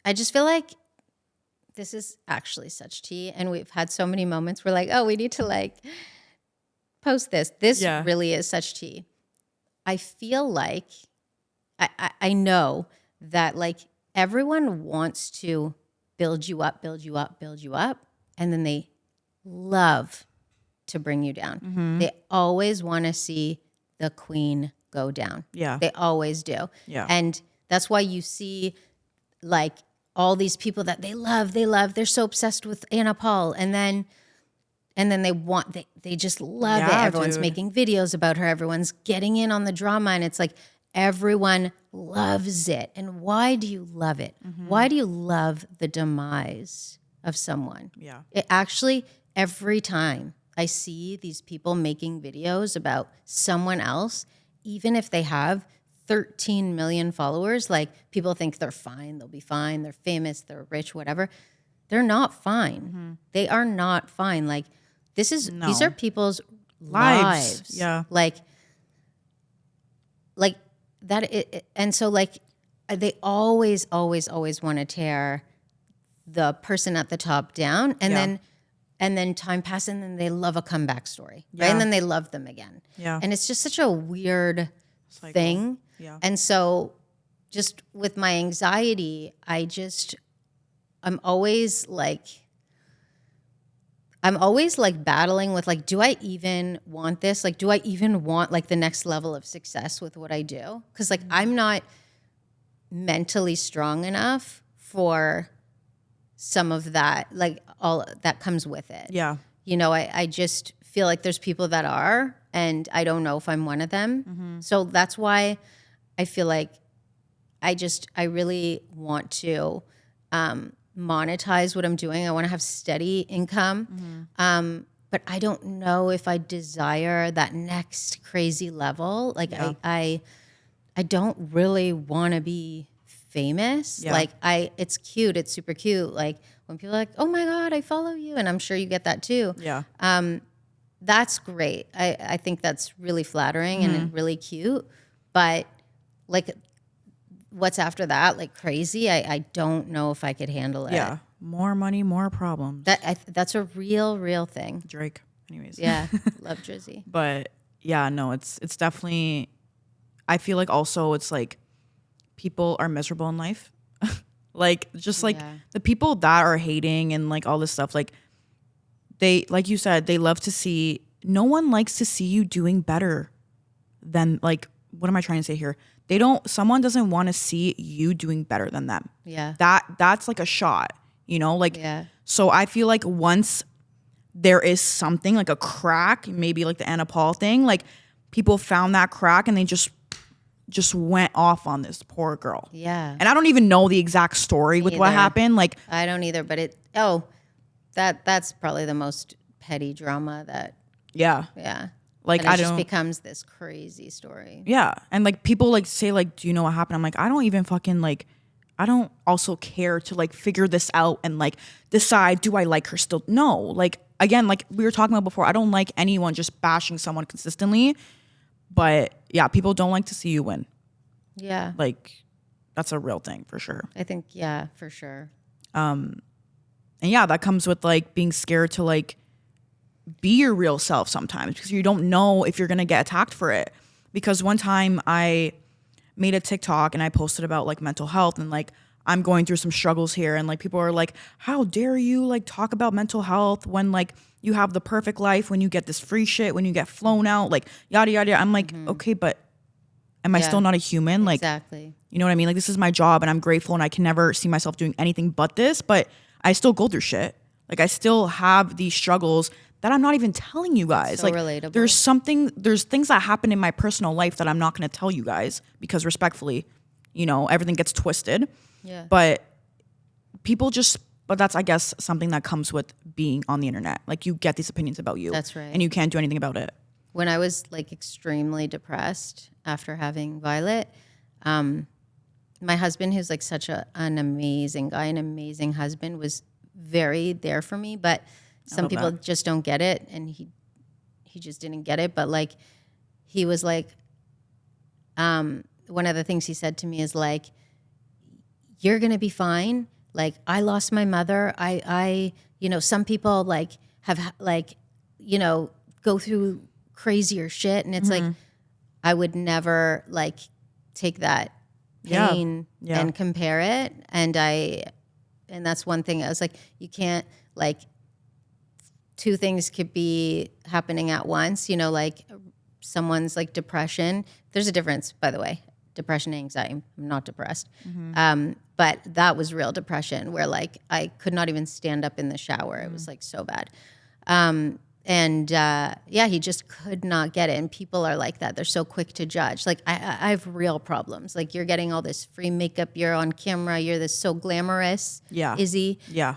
Speaker 2: I just feel like this is actually such tea. And we've had so many moments where like, oh, we need to like post this. This really is such tea. I feel like, I know that like everyone wants to build you up, build you up, build you up. And then they love to bring you down. They always want to see the queen go down.
Speaker 1: Yeah.
Speaker 2: They always do.
Speaker 1: Yeah.
Speaker 2: And that's why you see like all these people that they love, they're so obsessed with Anna Paul. And then they just love it. Everyone's making videos about her. Everyone's getting in on the drama. And it's like, everyone loves it. And why do you love it? Why do you love the demise of someone?
Speaker 1: Yeah.
Speaker 2: It actually, every time I see these people making videos about someone else, even if they have 13 million followers, like people think they're fine, they'll be fine, they're famous, they're rich, whatever. They're not fine. They are not fine. Like these are people's lives.
Speaker 1: Yeah.
Speaker 2: Like that. And so like they always want to tear the person at the top down, and then time passes, and then they love a comeback story, right? And then they love them again. Yeah. And it's just such a weird thing. Yeah. And so just with my anxiety, I'm always like battling with like, do I even want this? Like, do I even want like the next level of success with what I do? Because like I'm not mentally strong enough for some of that, like all that comes with it. Yeah. I just feel like there's people that are, and I don't know if I'm one of them. So that's why I feel like I really want to monetize what I'm doing. I want to have steady income. But I don't know if I desire that next crazy level. Like I don't really want to be famous. Yeah. Like it's cute. It's super cute. Like when people are like, oh my God, I follow you. And I'm sure you get that too. Yeah. That's great. I think that's really flattering and really cute. But like what's after that, like crazy, I don't know if I could handle it. Yeah.
Speaker 1: More money, more problems.
Speaker 2: That's a real thing.
Speaker 1: Drake. Anyways.
Speaker 2: Yeah. Love Drizzy.
Speaker 1: But yeah, no, it's definitely, I feel like also it's like people are miserable in life. Like just like the people that are hating and like all this stuff, like they, like you said, they love to see, no one likes to see you doing better than like, what am I trying to say here? Someone doesn't want to see you doing better than them. Yeah. That's like a shot, like, so I feel like once there is something like a crack, maybe like the Anna Paul thing, like people found that crack and they just went off on this poor girl. Yeah. And I don't even know the exact story with what happened. Like
Speaker 2: I don't either, but that's probably the most petty drama that. Yeah. Yeah. Like it just becomes this crazy story.
Speaker 1: Yeah. And like people like say like, do you know what happened? I'm like, I don't even fucking like, I don't also care to like figure this out and like decide, do I like her still? No. Like again, like we were talking about before, I don't like anyone just bashing someone consistently. But yeah, people don't like to see you win. Yeah. Like that's a real thing for sure.
Speaker 2: I think, yeah, for sure.
Speaker 1: And yeah, that comes with like being scared to like be your real self sometimes because you don't know if you're going to get attacked for it. Because one time I made a TikTok and I posted about like mental health and like I'm going through some struggles here. And like people are like, how dare you like talk about mental health when like you have the perfect life, when you get this free shit, when you get flown out, like yada, yada, yada. I'm like, okay, but am I still not a human? Like,
Speaker 2: exactly.
Speaker 1: You know what I mean? Like this is my job and I'm grateful and I can never see myself doing anything but this, but I still go through shit. Like I still have these struggles that I'm not even telling you guys.
Speaker 2: So
Speaker 1: like
Speaker 2: relatable.
Speaker 1: there's things that happen in my personal life that I'm not going to tell you guys because respectfully, you know, everything gets twisted.
Speaker 2: Yeah.
Speaker 1: But but that's, I guess, something that comes with being on the internet. Like, you get these opinions about you.
Speaker 2: That's right.
Speaker 1: And you can't do anything about it.
Speaker 2: When I was like extremely depressed after having Violet, my husband, who's like such an amazing guy, an amazing husband, was very there for me. But some people just don't get it, and he just didn't get it. But like, he was like, one of the things he said to me is like, "You're gonna be fine. Like, I lost my mother. I you know, some people like have like, you know, go through crazier shit, and it's like, I would never like take that pain and compare it. And that's one thing. I was like, you can't, like, two things could be happening at once, you know, like someone's like depression. There's a difference, by the way, depression, anxiety. I'm not depressed. But that was real depression where like I could not even stand up in the shower. It was like so bad. He just could not get it. And people are like that. They're so quick to judge. Like, I have real problems. Like, you're getting all this free makeup. You're on camera. You're this so glamorous.
Speaker 1: Yeah.
Speaker 2: Izzy.
Speaker 1: Yeah.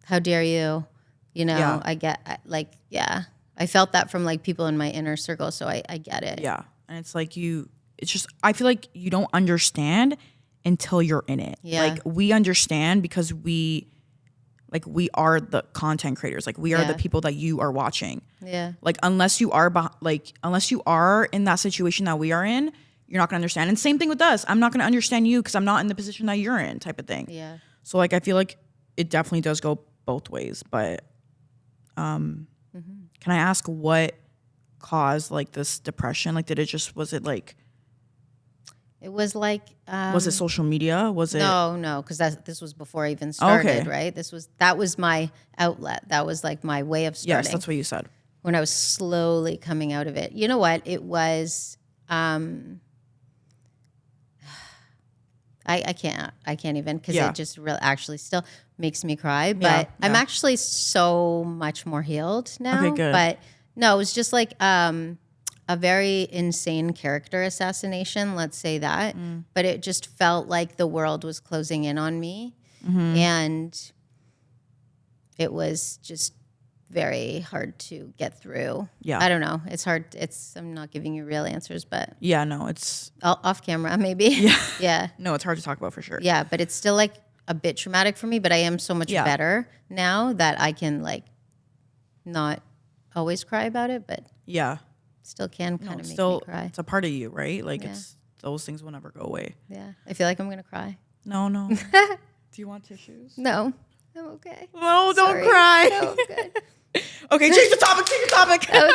Speaker 2: How dare you? You know, I felt that from like people in my inner circle. So I get it.
Speaker 1: Yeah. And it's like it's just, I feel like you don't understand until you're in it.
Speaker 2: Yeah.
Speaker 1: Like, we understand because we are the content creators. Like, we are the people that you are watching.
Speaker 2: Yeah.
Speaker 1: Like, unless you are in that situation that we are in, you're not going to understand. And same thing with us. I'm not going to understand you because I'm not in the position that you're in, type of thing.
Speaker 2: Yeah.
Speaker 1: So like, I feel like it definitely does go both ways. But can I ask what caused like this depression? Like, was it like,
Speaker 2: it was like,
Speaker 1: was it social media? Was it?
Speaker 2: No, because this was before I even started,
Speaker 1: okay.
Speaker 2: right? That was my outlet. That was like my way of starting.
Speaker 1: Yes, that's what you said.
Speaker 2: When I was slowly coming out of it. You know what? It was, I can't even, because it just really actually still makes me cry. But I'm actually so much more healed now.
Speaker 1: Okay, good.
Speaker 2: But no, it was just like a very insane character assassination, let's say that. But it just felt like the world was closing in on me. And it was just very hard to get through.
Speaker 1: Yeah.
Speaker 2: I don't know. It's hard. I'm not giving you real answers, but
Speaker 1: Yeah, no, it's
Speaker 2: off camera maybe. Yeah.
Speaker 1: No, it's hard to talk about for sure.
Speaker 2: Yeah, but it's still like a bit traumatic for me, but I am so much better now that I can like not always cry about it, but
Speaker 1: Yeah.
Speaker 2: still can kind of make
Speaker 1: still,
Speaker 2: me cry.
Speaker 1: it's a part of you, right? Like, it's those things will never go away.
Speaker 2: Yeah. I feel like I'm going to cry.
Speaker 1: No. Do you want tissues?
Speaker 2: No. I'm okay.
Speaker 1: No, don't
Speaker 2: Sorry.
Speaker 1: cry.
Speaker 2: No, I'm good.
Speaker 1: Okay, change the topic.
Speaker 2: No,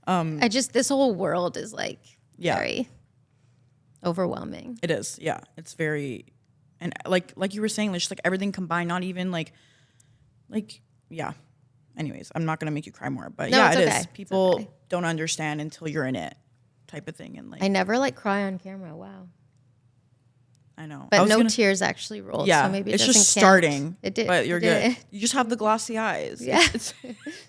Speaker 2: it's okay. This whole world is like very overwhelming.
Speaker 1: It is. Yeah. It's very, and like you were saying, just like everything combined, not even like, yeah. Anyways, I'm not going to make you cry more, but
Speaker 2: No,
Speaker 1: it
Speaker 2: it's okay.
Speaker 1: is. People don't understand until you're in it, type of thing. And like,
Speaker 2: I never like cry on camera. Wow.
Speaker 1: I know.
Speaker 2: But no tears actually rolled.
Speaker 1: Yeah.
Speaker 2: So maybe it
Speaker 1: it's
Speaker 2: doesn't
Speaker 1: just
Speaker 2: count.
Speaker 1: starting.
Speaker 2: It did.
Speaker 1: But you're
Speaker 2: It
Speaker 1: good.
Speaker 2: did.
Speaker 1: You just have the glossy eyes.
Speaker 2: Yeah.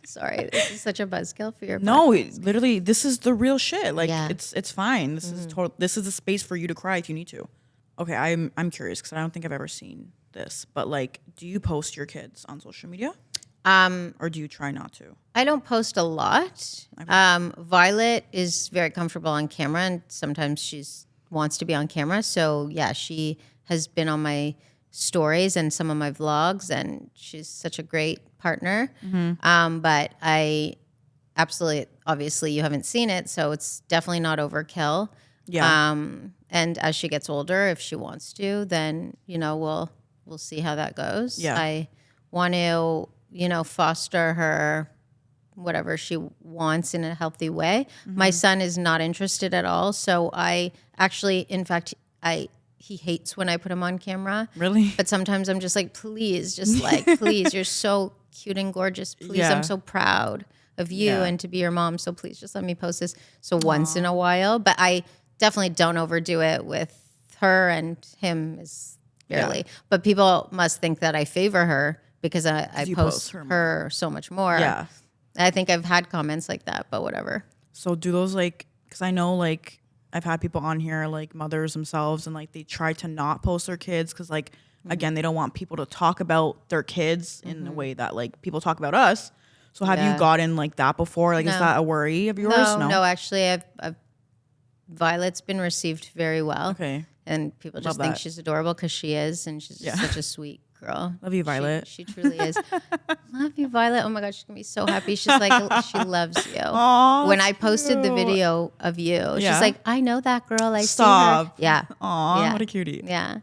Speaker 2: Sorry. This is such a buzzkill for your
Speaker 1: No,
Speaker 2: podcast.
Speaker 1: literally, this is the real shit. Like, it's fine. This is this is a space for you to cry if you need to. Okay, I'm curious because I don't think I've ever seen this. But like, do you post your kids on social media? Or do you try not to?
Speaker 2: I don't post a lot. Violet is very comfortable on camera, and sometimes she wants to be on camera. So yeah, she has been on my stories and some of my vlogs, and she's such a great partner. But I absolutely, obviously, you haven't seen it, so it's definitely not overkill.
Speaker 1: Yeah.
Speaker 2: And as she gets older, if she wants to, then we'll see how that goes.
Speaker 1: Yeah.
Speaker 2: I want to foster her whatever she wants in a healthy way. My son is not interested at all. So I actually, in fact, he hates when I put him on camera.
Speaker 1: Really?
Speaker 2: But sometimes I'm just like, please, please, you're so cute and gorgeous. Please, I'm so proud of you and to be your mom. So please just let me post this. So once in a while, but I definitely don't overdo it with her, and him is barely. But people must think that I favor her because I
Speaker 1: you
Speaker 2: post
Speaker 1: post
Speaker 2: her so much more.
Speaker 1: Yeah.
Speaker 2: I think I've had comments like that, but whatever.
Speaker 1: So do those like, because I know like I've had people on here like mothers themselves and like they try to not post their kids because like again they don't want people to talk about their kids in a way that like people talk about us. So have you gotten like that before? Like is that a worry of yours?
Speaker 2: No, actually I've Violet's been received very well.
Speaker 1: Okay.
Speaker 2: And people just think she's adorable because she is, and she's just such a sweet girl.
Speaker 1: Love you, Violet.
Speaker 2: She truly is. Love you, Violet. Oh my gosh, she's gonna be so happy. She's like, she loves you.
Speaker 1: Aww,
Speaker 2: when I posted the video of you, she's like, I know that girl. I
Speaker 1: Stop.
Speaker 2: see her. Yeah.
Speaker 1: Aw, what a cutie.
Speaker 2: Yeah.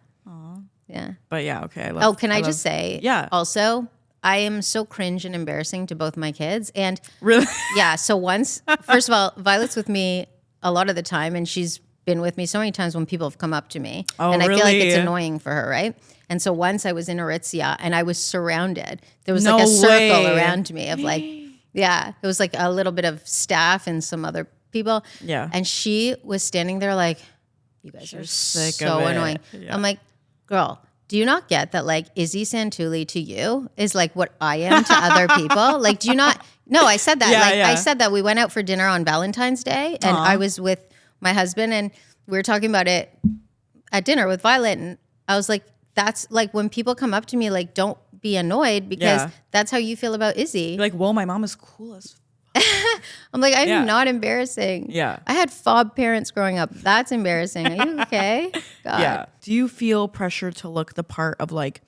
Speaker 2: Yeah.
Speaker 1: But yeah, okay. I love,
Speaker 2: can I just say?
Speaker 1: Yeah.
Speaker 2: Also, I am so cringe and embarrassing to both my kids, and
Speaker 1: really,
Speaker 2: yeah. So once, first of all, Violet's with me a lot of the time, and she's been with me so many times when people have come up to me, and I feel like it's annoying for her, right? And so once I was in Aritzia and I was surrounded. There was like a circle around me of like, it was like a little bit of staff and some other people.
Speaker 1: Yeah.
Speaker 2: And she was standing there like, you guys are so annoying. Yeah. I'm like, girl, do you not get that like Izzy Santulli to you is like what I am to other people? Like, do you not? No, I said that. I said that we went out for dinner on Valentine's Day and I was with my husband and we were talking about it at dinner with Violet. And I was like, that's like when people come up to me, like, don't be annoyed because that's how you feel about Izzy.
Speaker 1: You're like, well, my mom is cool as
Speaker 2: I'm like, I'm not embarrassing.
Speaker 1: Yeah.
Speaker 2: I had fob parents growing up. That's embarrassing. Are you okay? God.
Speaker 1: Yeah. Do you feel pressure to look the part of like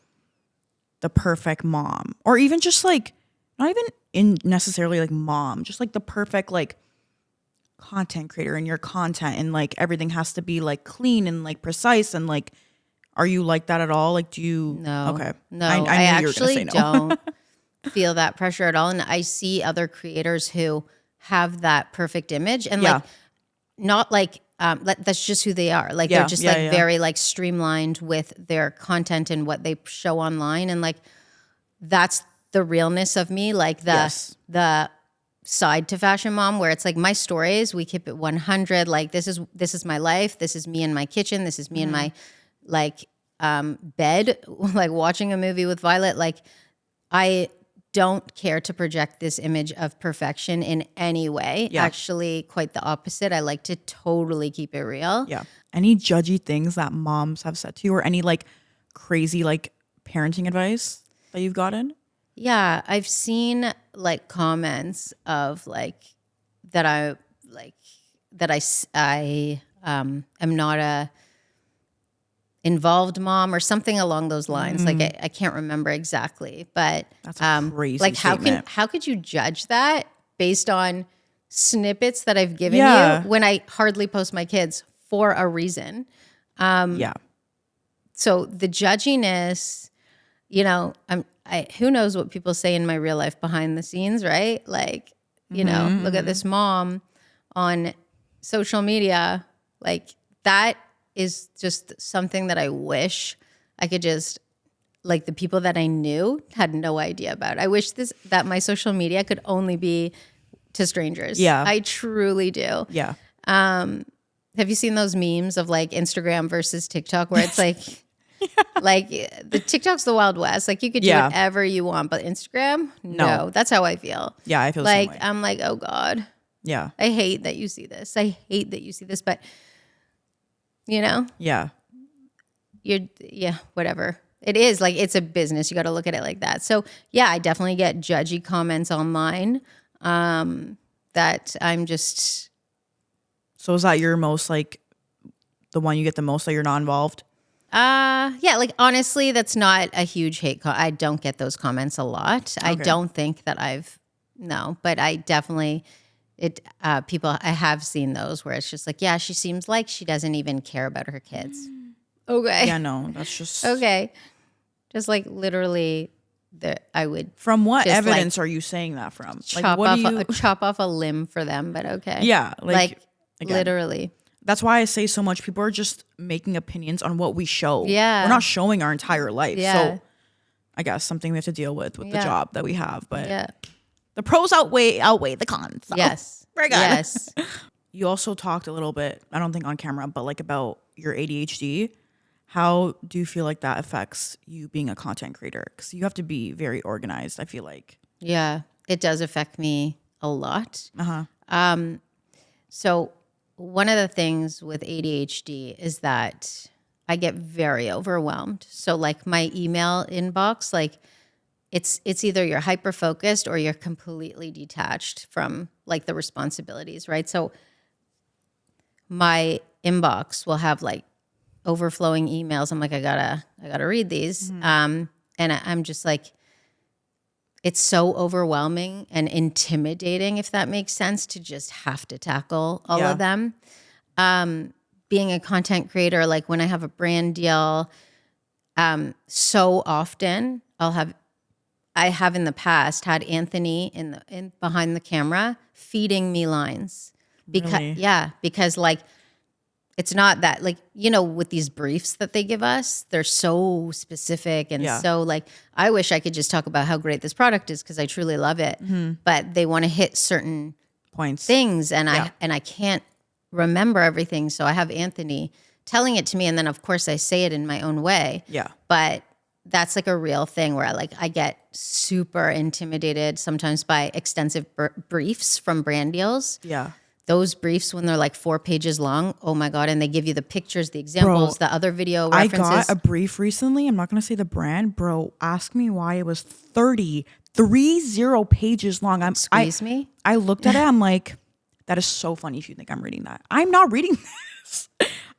Speaker 1: the perfect mom or even just like, not even in necessarily like mom, just like the perfect like content creator in your content and like everything has to be like clean and like precise and like, are you like that at all? Like, do you?
Speaker 2: No.
Speaker 1: Okay.
Speaker 2: No,
Speaker 1: I
Speaker 2: actually
Speaker 1: no.
Speaker 2: don't feel that pressure at all. And I see other creators who have that perfect image and like, not like, that's just who they are. Like they're just very like streamlined with their content and what they show online. And like, that's the realness of me. Like the side to fashion mom where it's like my stories, we keep it 100. Like this is my life. This is me in my kitchen. This is me in my like bed, like watching a movie with Violet. Like I don't care to project this image of perfection in any way. Yeah. Actually, quite the opposite. I like to totally keep it real.
Speaker 1: Yeah. Any judgy things that moms have said to you or any like crazy like parenting advice that you've gotten?
Speaker 2: Yeah, I've seen like comments of like that I am not a involved mom or something along those lines. Like I can't remember exactly, but
Speaker 1: that's a crazy
Speaker 2: like
Speaker 1: statement.
Speaker 2: how could you judge that based on snippets that I've given you when I hardly post my kids for a reason? So the judginess, you know, who knows what people say in my real life behind the scenes, right? Like, you know, look at this mom on social media. Like that is just something that I wish I could just, like the people that I knew had no idea about. I wish that my social media could only be to strangers. Yeah. I truly do.
Speaker 1: Yeah.
Speaker 2: Have you seen those memes of like Instagram versus TikTok where it's like, like the TikTok's the Wild West. Like you could do whatever you want, but Instagram, no. That's how I feel.
Speaker 1: Yeah, I feel
Speaker 2: like
Speaker 1: the same way.
Speaker 2: I'm like, oh God.
Speaker 1: Yeah.
Speaker 2: I hate that you see this. I hate that you see this, but you know?
Speaker 1: Yeah.
Speaker 2: Whatever. It is like, it's a business. You got to look at it like that. So yeah, I definitely get judgy comments online that I'm just.
Speaker 1: So is that your most like the one you get the most that you're not involved?
Speaker 2: Yeah, like honestly, that's not a huge hate. I don't get those comments a lot. Okay. I don't think that but I definitely, people, I have seen those where it's just like, yeah, she seems like she doesn't even care about her kids. Okay.
Speaker 1: Yeah, no, that's just.
Speaker 2: Okay. Just like literally I would.
Speaker 1: From what evidence are you saying that from?
Speaker 2: Chop off a limb for them, but okay.
Speaker 1: Yeah.
Speaker 2: Like again, literally.
Speaker 1: That's why I say so much. People are just making opinions on what we show.
Speaker 2: Yeah.
Speaker 1: We're not showing our entire life. Yeah. So I guess something we have to deal with the job that we have. But the pros outweigh the cons. So.
Speaker 2: Yes.
Speaker 1: Very good.
Speaker 2: Yes.
Speaker 1: You also talked a little bit, I don't think on camera, but like about your ADHD. How do you feel like that affects you being a content creator? Because you have to be very organized, I feel like.
Speaker 2: Yeah, it does affect me a lot. So one of the things with ADHD is that I get very overwhelmed. So like my email inbox, like it's either you're hyper focused or you're completely detached from like the responsibilities, right? So my inbox will have like overflowing emails. I'm like, I gotta read these. And I'm just like, it's so overwhelming and intimidating, if that makes sense, to just have to tackle all of them. Being a content creator, like when I have a brand deal, so often I have in the past had Anthony in behind the camera feeding me lines because like it's not that like, with these briefs that they give us, they're so specific and so like, I wish I could just talk about how great this product is because I truly love it, but they want to hit certain
Speaker 1: Points.
Speaker 2: things and I can't remember everything. So I have Anthony telling it to me. And then of course I say it in my own way.
Speaker 1: Yeah.
Speaker 2: But that's like a real thing where I get super intimidated sometimes by extensive briefs from brand deals.
Speaker 1: Yeah.
Speaker 2: Those briefs when they're like 4 pages long, oh my God, and they give you the pictures, the examples, the other video references.
Speaker 1: I got a brief recently. I'm not going to say the brand. Bro, ask me why it was 30 pages long.
Speaker 2: Squeeze me?
Speaker 1: I looked at it. I'm like, that is so funny if you think I'm reading that. I'm not reading this.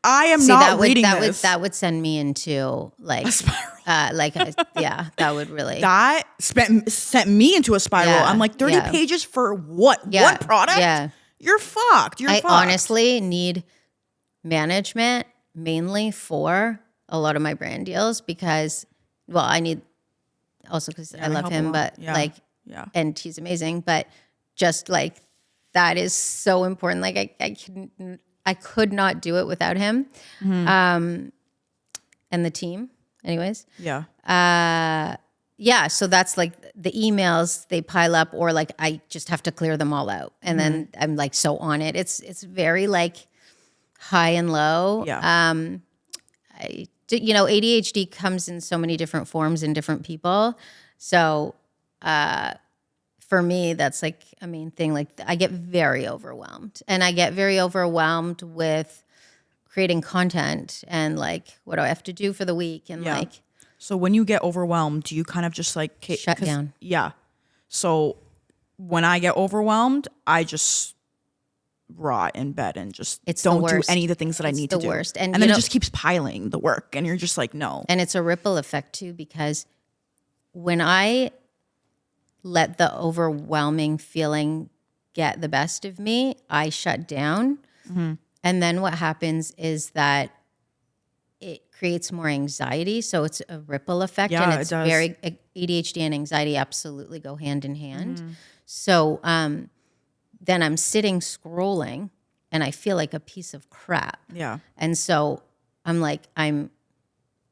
Speaker 1: I am not reading this.
Speaker 2: That would send me into like a spiral. That would really.
Speaker 1: That sent me into a spiral.
Speaker 2: Yeah,
Speaker 1: I'm like, 30 pages for what?
Speaker 2: Yeah,
Speaker 1: what product?
Speaker 2: Yeah.
Speaker 1: You're fucked.
Speaker 2: I honestly need management mainly for a lot of my brand deals because, well, I need also because I love him, but and he's amazing, but just like that is so important. Like I could not do it without him, and the team. Anyways, so that's like the emails, they pile up or like I just have to clear them all out. And then I'm like so on it. It's very like high and low. ADHD comes in so many different forms in different people. So for me, that's like a main thing. Like I get very overwhelmed and I get very overwhelmed with creating content and like, what do I have to do for the week? And like,
Speaker 1: so when you get overwhelmed, do you kind of just like
Speaker 2: shut down?
Speaker 1: Yeah. So when I get overwhelmed, I just rot in bed and just don't do any of the things that I need to do.
Speaker 2: Worst.
Speaker 1: And then it just keeps piling the work and you're just like, no.
Speaker 2: And it's a ripple effect too, because when I let the overwhelming feeling get the best of me, I shut down. And then what happens is that it creates more anxiety. So it's a ripple effect.
Speaker 1: Yeah,
Speaker 2: and it's very ADHD and anxiety absolutely go hand in hand. So then I'm sitting scrolling and I feel like a piece of crap.
Speaker 1: Yeah.
Speaker 2: And so I'm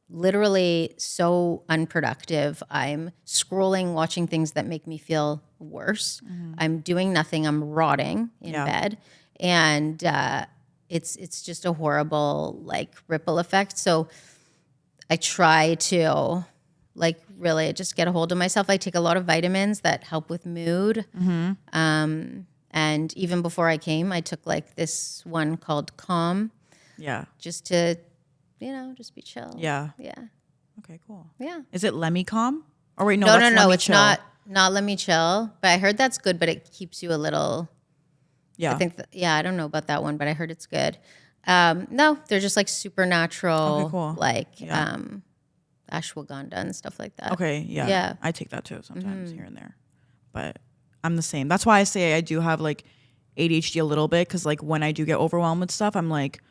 Speaker 2: literally so unproductive. I'm scrolling, watching things that make me feel worse. I'm doing nothing. I'm rotting in bed. And it's just a horrible like ripple effect. So I try to like really just get a hold of myself. I take a lot of vitamins that help with mood. And even before I came, I took like this one called Calm. Yeah. Just to, just be chill.
Speaker 1: Yeah.
Speaker 2: Yeah.
Speaker 1: Okay, cool.
Speaker 2: Yeah.
Speaker 1: Is it Let Me Calm? Or wait,
Speaker 2: no, it's
Speaker 1: chill.
Speaker 2: not Let Me Chill. But I heard that's good, but it keeps you a little.
Speaker 1: Yeah.
Speaker 2: I think I don't know about that one, but I heard it's good. No, they're just like supernatural,
Speaker 1: okay, cool.
Speaker 2: like ashwagandha and stuff like that.
Speaker 1: Okay, yeah. I take that too sometimes here and there. But I'm the same. That's why I say I do have like ADHD a little bit because like when I do get overwhelmed with stuff, I'm like,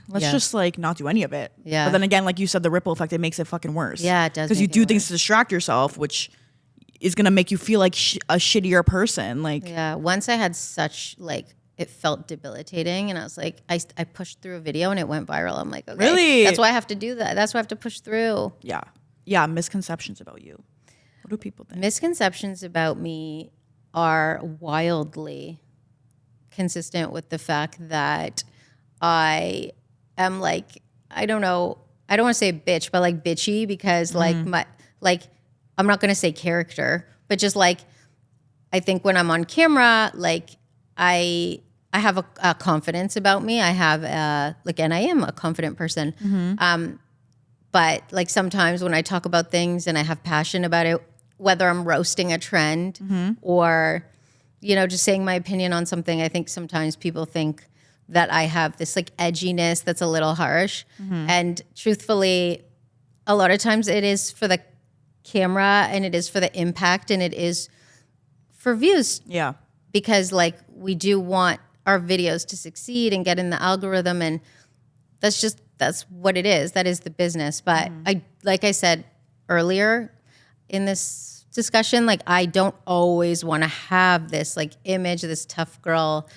Speaker 1: let's just like not do any of it.
Speaker 2: Yeah.
Speaker 1: But then again, like you said, the ripple effect, it makes it fucking worse.
Speaker 2: Yeah, it does.
Speaker 1: Because you do things to distract yourself, which is going to make you feel like a shittier person. Like,
Speaker 2: yeah. Once I had such like, it felt debilitating and I was like, I pushed through a video and it went viral. I'm like, okay,
Speaker 1: really?
Speaker 2: That's why I have to do that. That's why I have to push through.
Speaker 1: Yeah. Yeah. Misconceptions about you. What do people think?
Speaker 2: Misconceptions about me are wildly consistent with the fact that I am like, I don't know, I don't want to say bitch, but like bitchy because I'm not going to say character, but just like, I think when I'm on camera, like I have a confidence about me. I have and I am a confident person. But like sometimes when I talk about things and I have passion about it, whether I'm roasting a trend or, just saying my opinion on something, I think sometimes people think that I have this like edginess that's a little harsh. And truthfully, a lot of times it is for the camera and it is for the impact and it is for views.
Speaker 1: Yeah.
Speaker 2: Because like we do want our videos to succeed and get in the algorithm, and that's what it is. That is the business. But like I said earlier in this discussion, like I don't always want to have this like image, this tough girl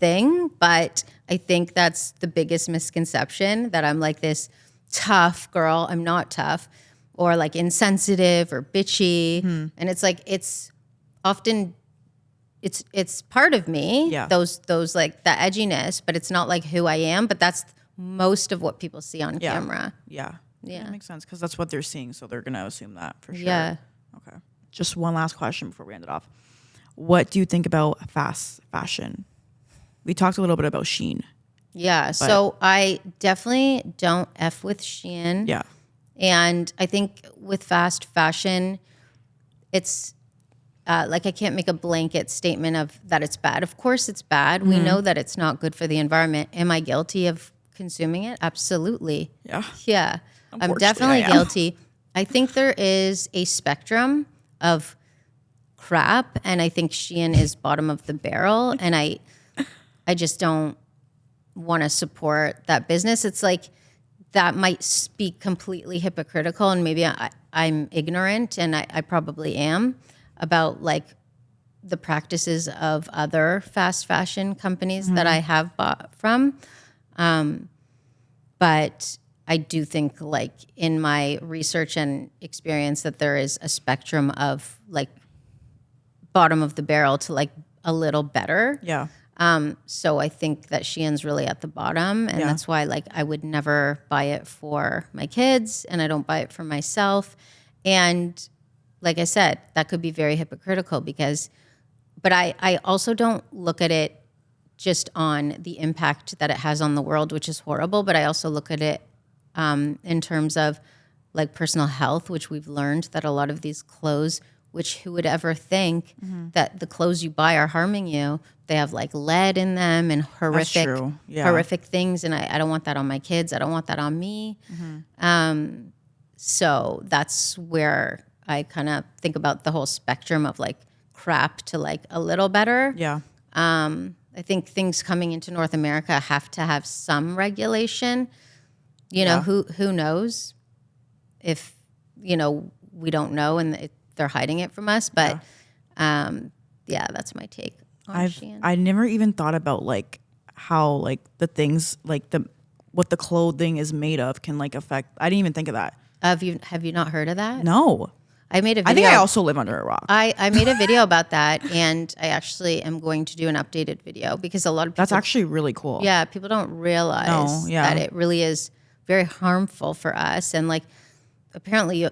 Speaker 2: thing. But I think that's the biggest misconception, that I'm like this tough girl. I'm not tough, or like insensitive or bitchy. And it's like, it's often it's part of me, those like the edginess, but it's not like who I am. But that's most of what people see on camera.
Speaker 1: Yeah. That makes sense, because that's what they're seeing, so they're gonna assume that for sure.
Speaker 2: Yeah.
Speaker 1: Okay. Just one last question before we end it off. What do you think about fast fashion? We talked a little bit about Shein.
Speaker 2: Yeah. So I definitely don't F with Shein.
Speaker 1: Yeah.
Speaker 2: And I think with fast fashion, it's like I can't make a blanket statement of that it's bad. Of course it's bad. We know that it's not good for the environment. Am I guilty of consuming it? Absolutely.
Speaker 1: Yeah.
Speaker 2: Yeah. I'm definitely guilty. I think there is a spectrum of crap, and I think Shein is bottom of the barrel, and I just don't want to support that business. It's like that might be completely hypocritical, and maybe I'm ignorant, and I probably am, about like the practices of other fast fashion companies that I have bought from. But I do think like in my research and experience that there is a spectrum of like bottom of the barrel to like a little better.
Speaker 1: Yeah.
Speaker 2: So I think that Shein's really at the bottom, and that's why like I would never buy it for my kids, and I don't buy it for myself. And like I said, that could be very hypocritical but I also don't look at it just on the impact that it has on the world, which is horrible, but I also look at it in terms of like personal health, which we've learned that a lot of these clothes, which who would ever think that the clothes you buy are harming you? They have like lead in them and horrific things. And I don't want that on my kids. I don't want that on me. So that's where I kind of think about the whole spectrum of like crap to like a little better.
Speaker 1: Yeah.
Speaker 2: I think things coming into North America have to have some regulation. You know, who knows if, we don't know and they're hiding it from us. But that's my take on Shein.
Speaker 1: I never even thought about like how like the things like what the clothing is made of can like affect. I didn't even think of that.
Speaker 2: Have you not heard of that?
Speaker 1: No.
Speaker 2: I made a video.
Speaker 1: I think I also live under a rock.
Speaker 2: I made a video about that, and I actually am going to do an updated video because a lot of people...
Speaker 1: That's actually really cool.
Speaker 2: Yeah, people don't realize that it really is very harmful for us. And like, apparently,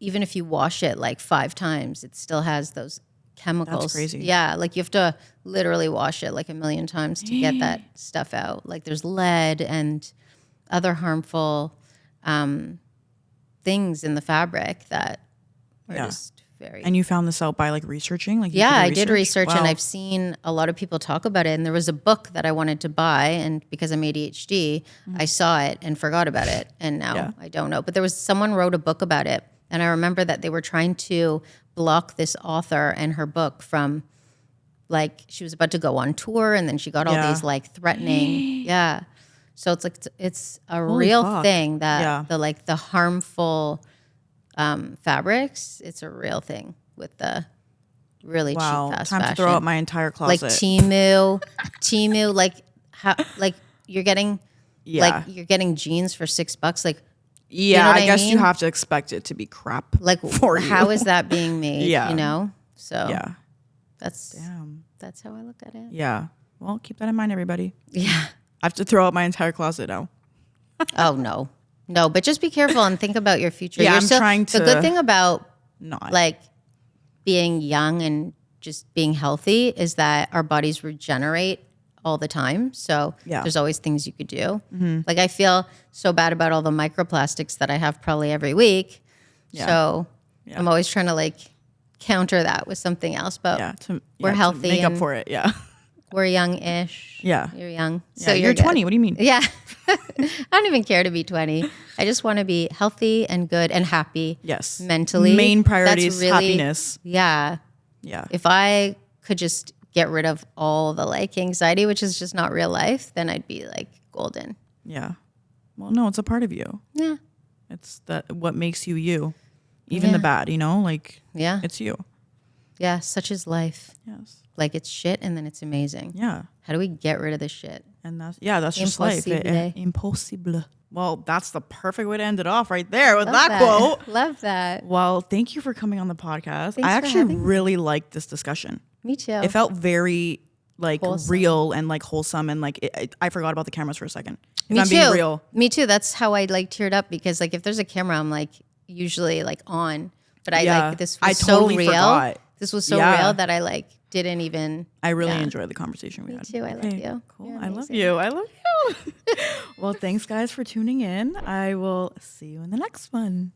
Speaker 2: even if you wash it like 5 times, it still has those chemicals.
Speaker 1: That's crazy.
Speaker 2: Yeah, like you have to literally wash it like 1,000,000 times to get that stuff out. Like there's lead and other harmful things in the fabric that are just very...
Speaker 1: And you found this out by like researching? Like
Speaker 2: I did research and I've seen a lot of people talk about it. And there was a book that I wanted to buy, and because I'm ADHD, I saw it and forgot about it. And now I don't know. But there was someone wrote a book about it. And I remember that they were trying to block this author and her book from, like, she was about to go on tour, and then she got all these like threatening. So it's like, it's a real thing that the harmful fabrics, it's a real thing with the really cheap fast
Speaker 1: Time
Speaker 2: fashion.
Speaker 1: to throw out my entire closet.
Speaker 2: Like Temu, like how, like you're getting, like you're getting jeans for $6. Like, you know
Speaker 1: I guess
Speaker 2: mean?
Speaker 1: you have to expect it to be crap.
Speaker 2: Like,
Speaker 1: for you.
Speaker 2: How is that being made? You know, so that's how I look at it.
Speaker 1: Yeah. Well, keep that in mind, everybody.
Speaker 2: Yeah.
Speaker 1: I have to throw out my entire closet now.
Speaker 2: Oh no. No, but just be careful and think about your future.
Speaker 1: Yeah, I'm trying to
Speaker 2: The good thing about
Speaker 1: not.
Speaker 2: like being young and just being healthy is that our bodies regenerate all the time. So there's always things you could do. Like I feel so bad about all the microplastics that I have probably every week. Yeah. So I'm always trying to like counter that with something else. But we're healthy.
Speaker 1: To make up for it. Yeah.
Speaker 2: We're young-ish.
Speaker 1: Yeah.
Speaker 2: You're young.
Speaker 1: So you're 20. What do you mean?
Speaker 2: Yeah. I don't even care to be 20. I just want to be healthy and good and happy.
Speaker 1: Yes.
Speaker 2: Mentally.
Speaker 1: Main priority is happiness.
Speaker 2: Yeah.
Speaker 1: Yeah.
Speaker 2: If I could just get rid of all the like anxiety, which is just not real life, then I'd be like golden.
Speaker 1: Yeah. Well, no, it's a part of you.
Speaker 2: Yeah.
Speaker 1: It's what makes you you. Even the bad, like it's you.
Speaker 2: Yeah. Such is life.
Speaker 1: Yes.
Speaker 2: Like it's shit and then it's amazing.
Speaker 1: Yeah.
Speaker 2: How do we get rid of this shit?
Speaker 1: And that's just life. Impossible. Well, that's the perfect way to end it off right there with that quote.
Speaker 2: Love that.
Speaker 1: Well, thank you for coming on the podcast.
Speaker 2: Thanks
Speaker 1: I
Speaker 2: for
Speaker 1: actually
Speaker 2: having me.
Speaker 1: really liked this discussion.
Speaker 2: Me too.
Speaker 1: It felt very like
Speaker 2: wholesome.
Speaker 1: real and like wholesome and like I forgot about the cameras for a second. If
Speaker 2: Me
Speaker 1: I'm
Speaker 2: too.
Speaker 1: being real.
Speaker 2: Me too. That's how I like teared up because like if there's a camera, I'm like usually like on. But I like this was
Speaker 1: totally
Speaker 2: so real.
Speaker 1: Forgot.
Speaker 2: This was so real that I like didn't even.
Speaker 1: I really enjoyed the conversation we had.
Speaker 2: Me too. I love you.
Speaker 1: Cool. I love you. I love you. Well, thanks guys for tuning in. I will see you in the next one.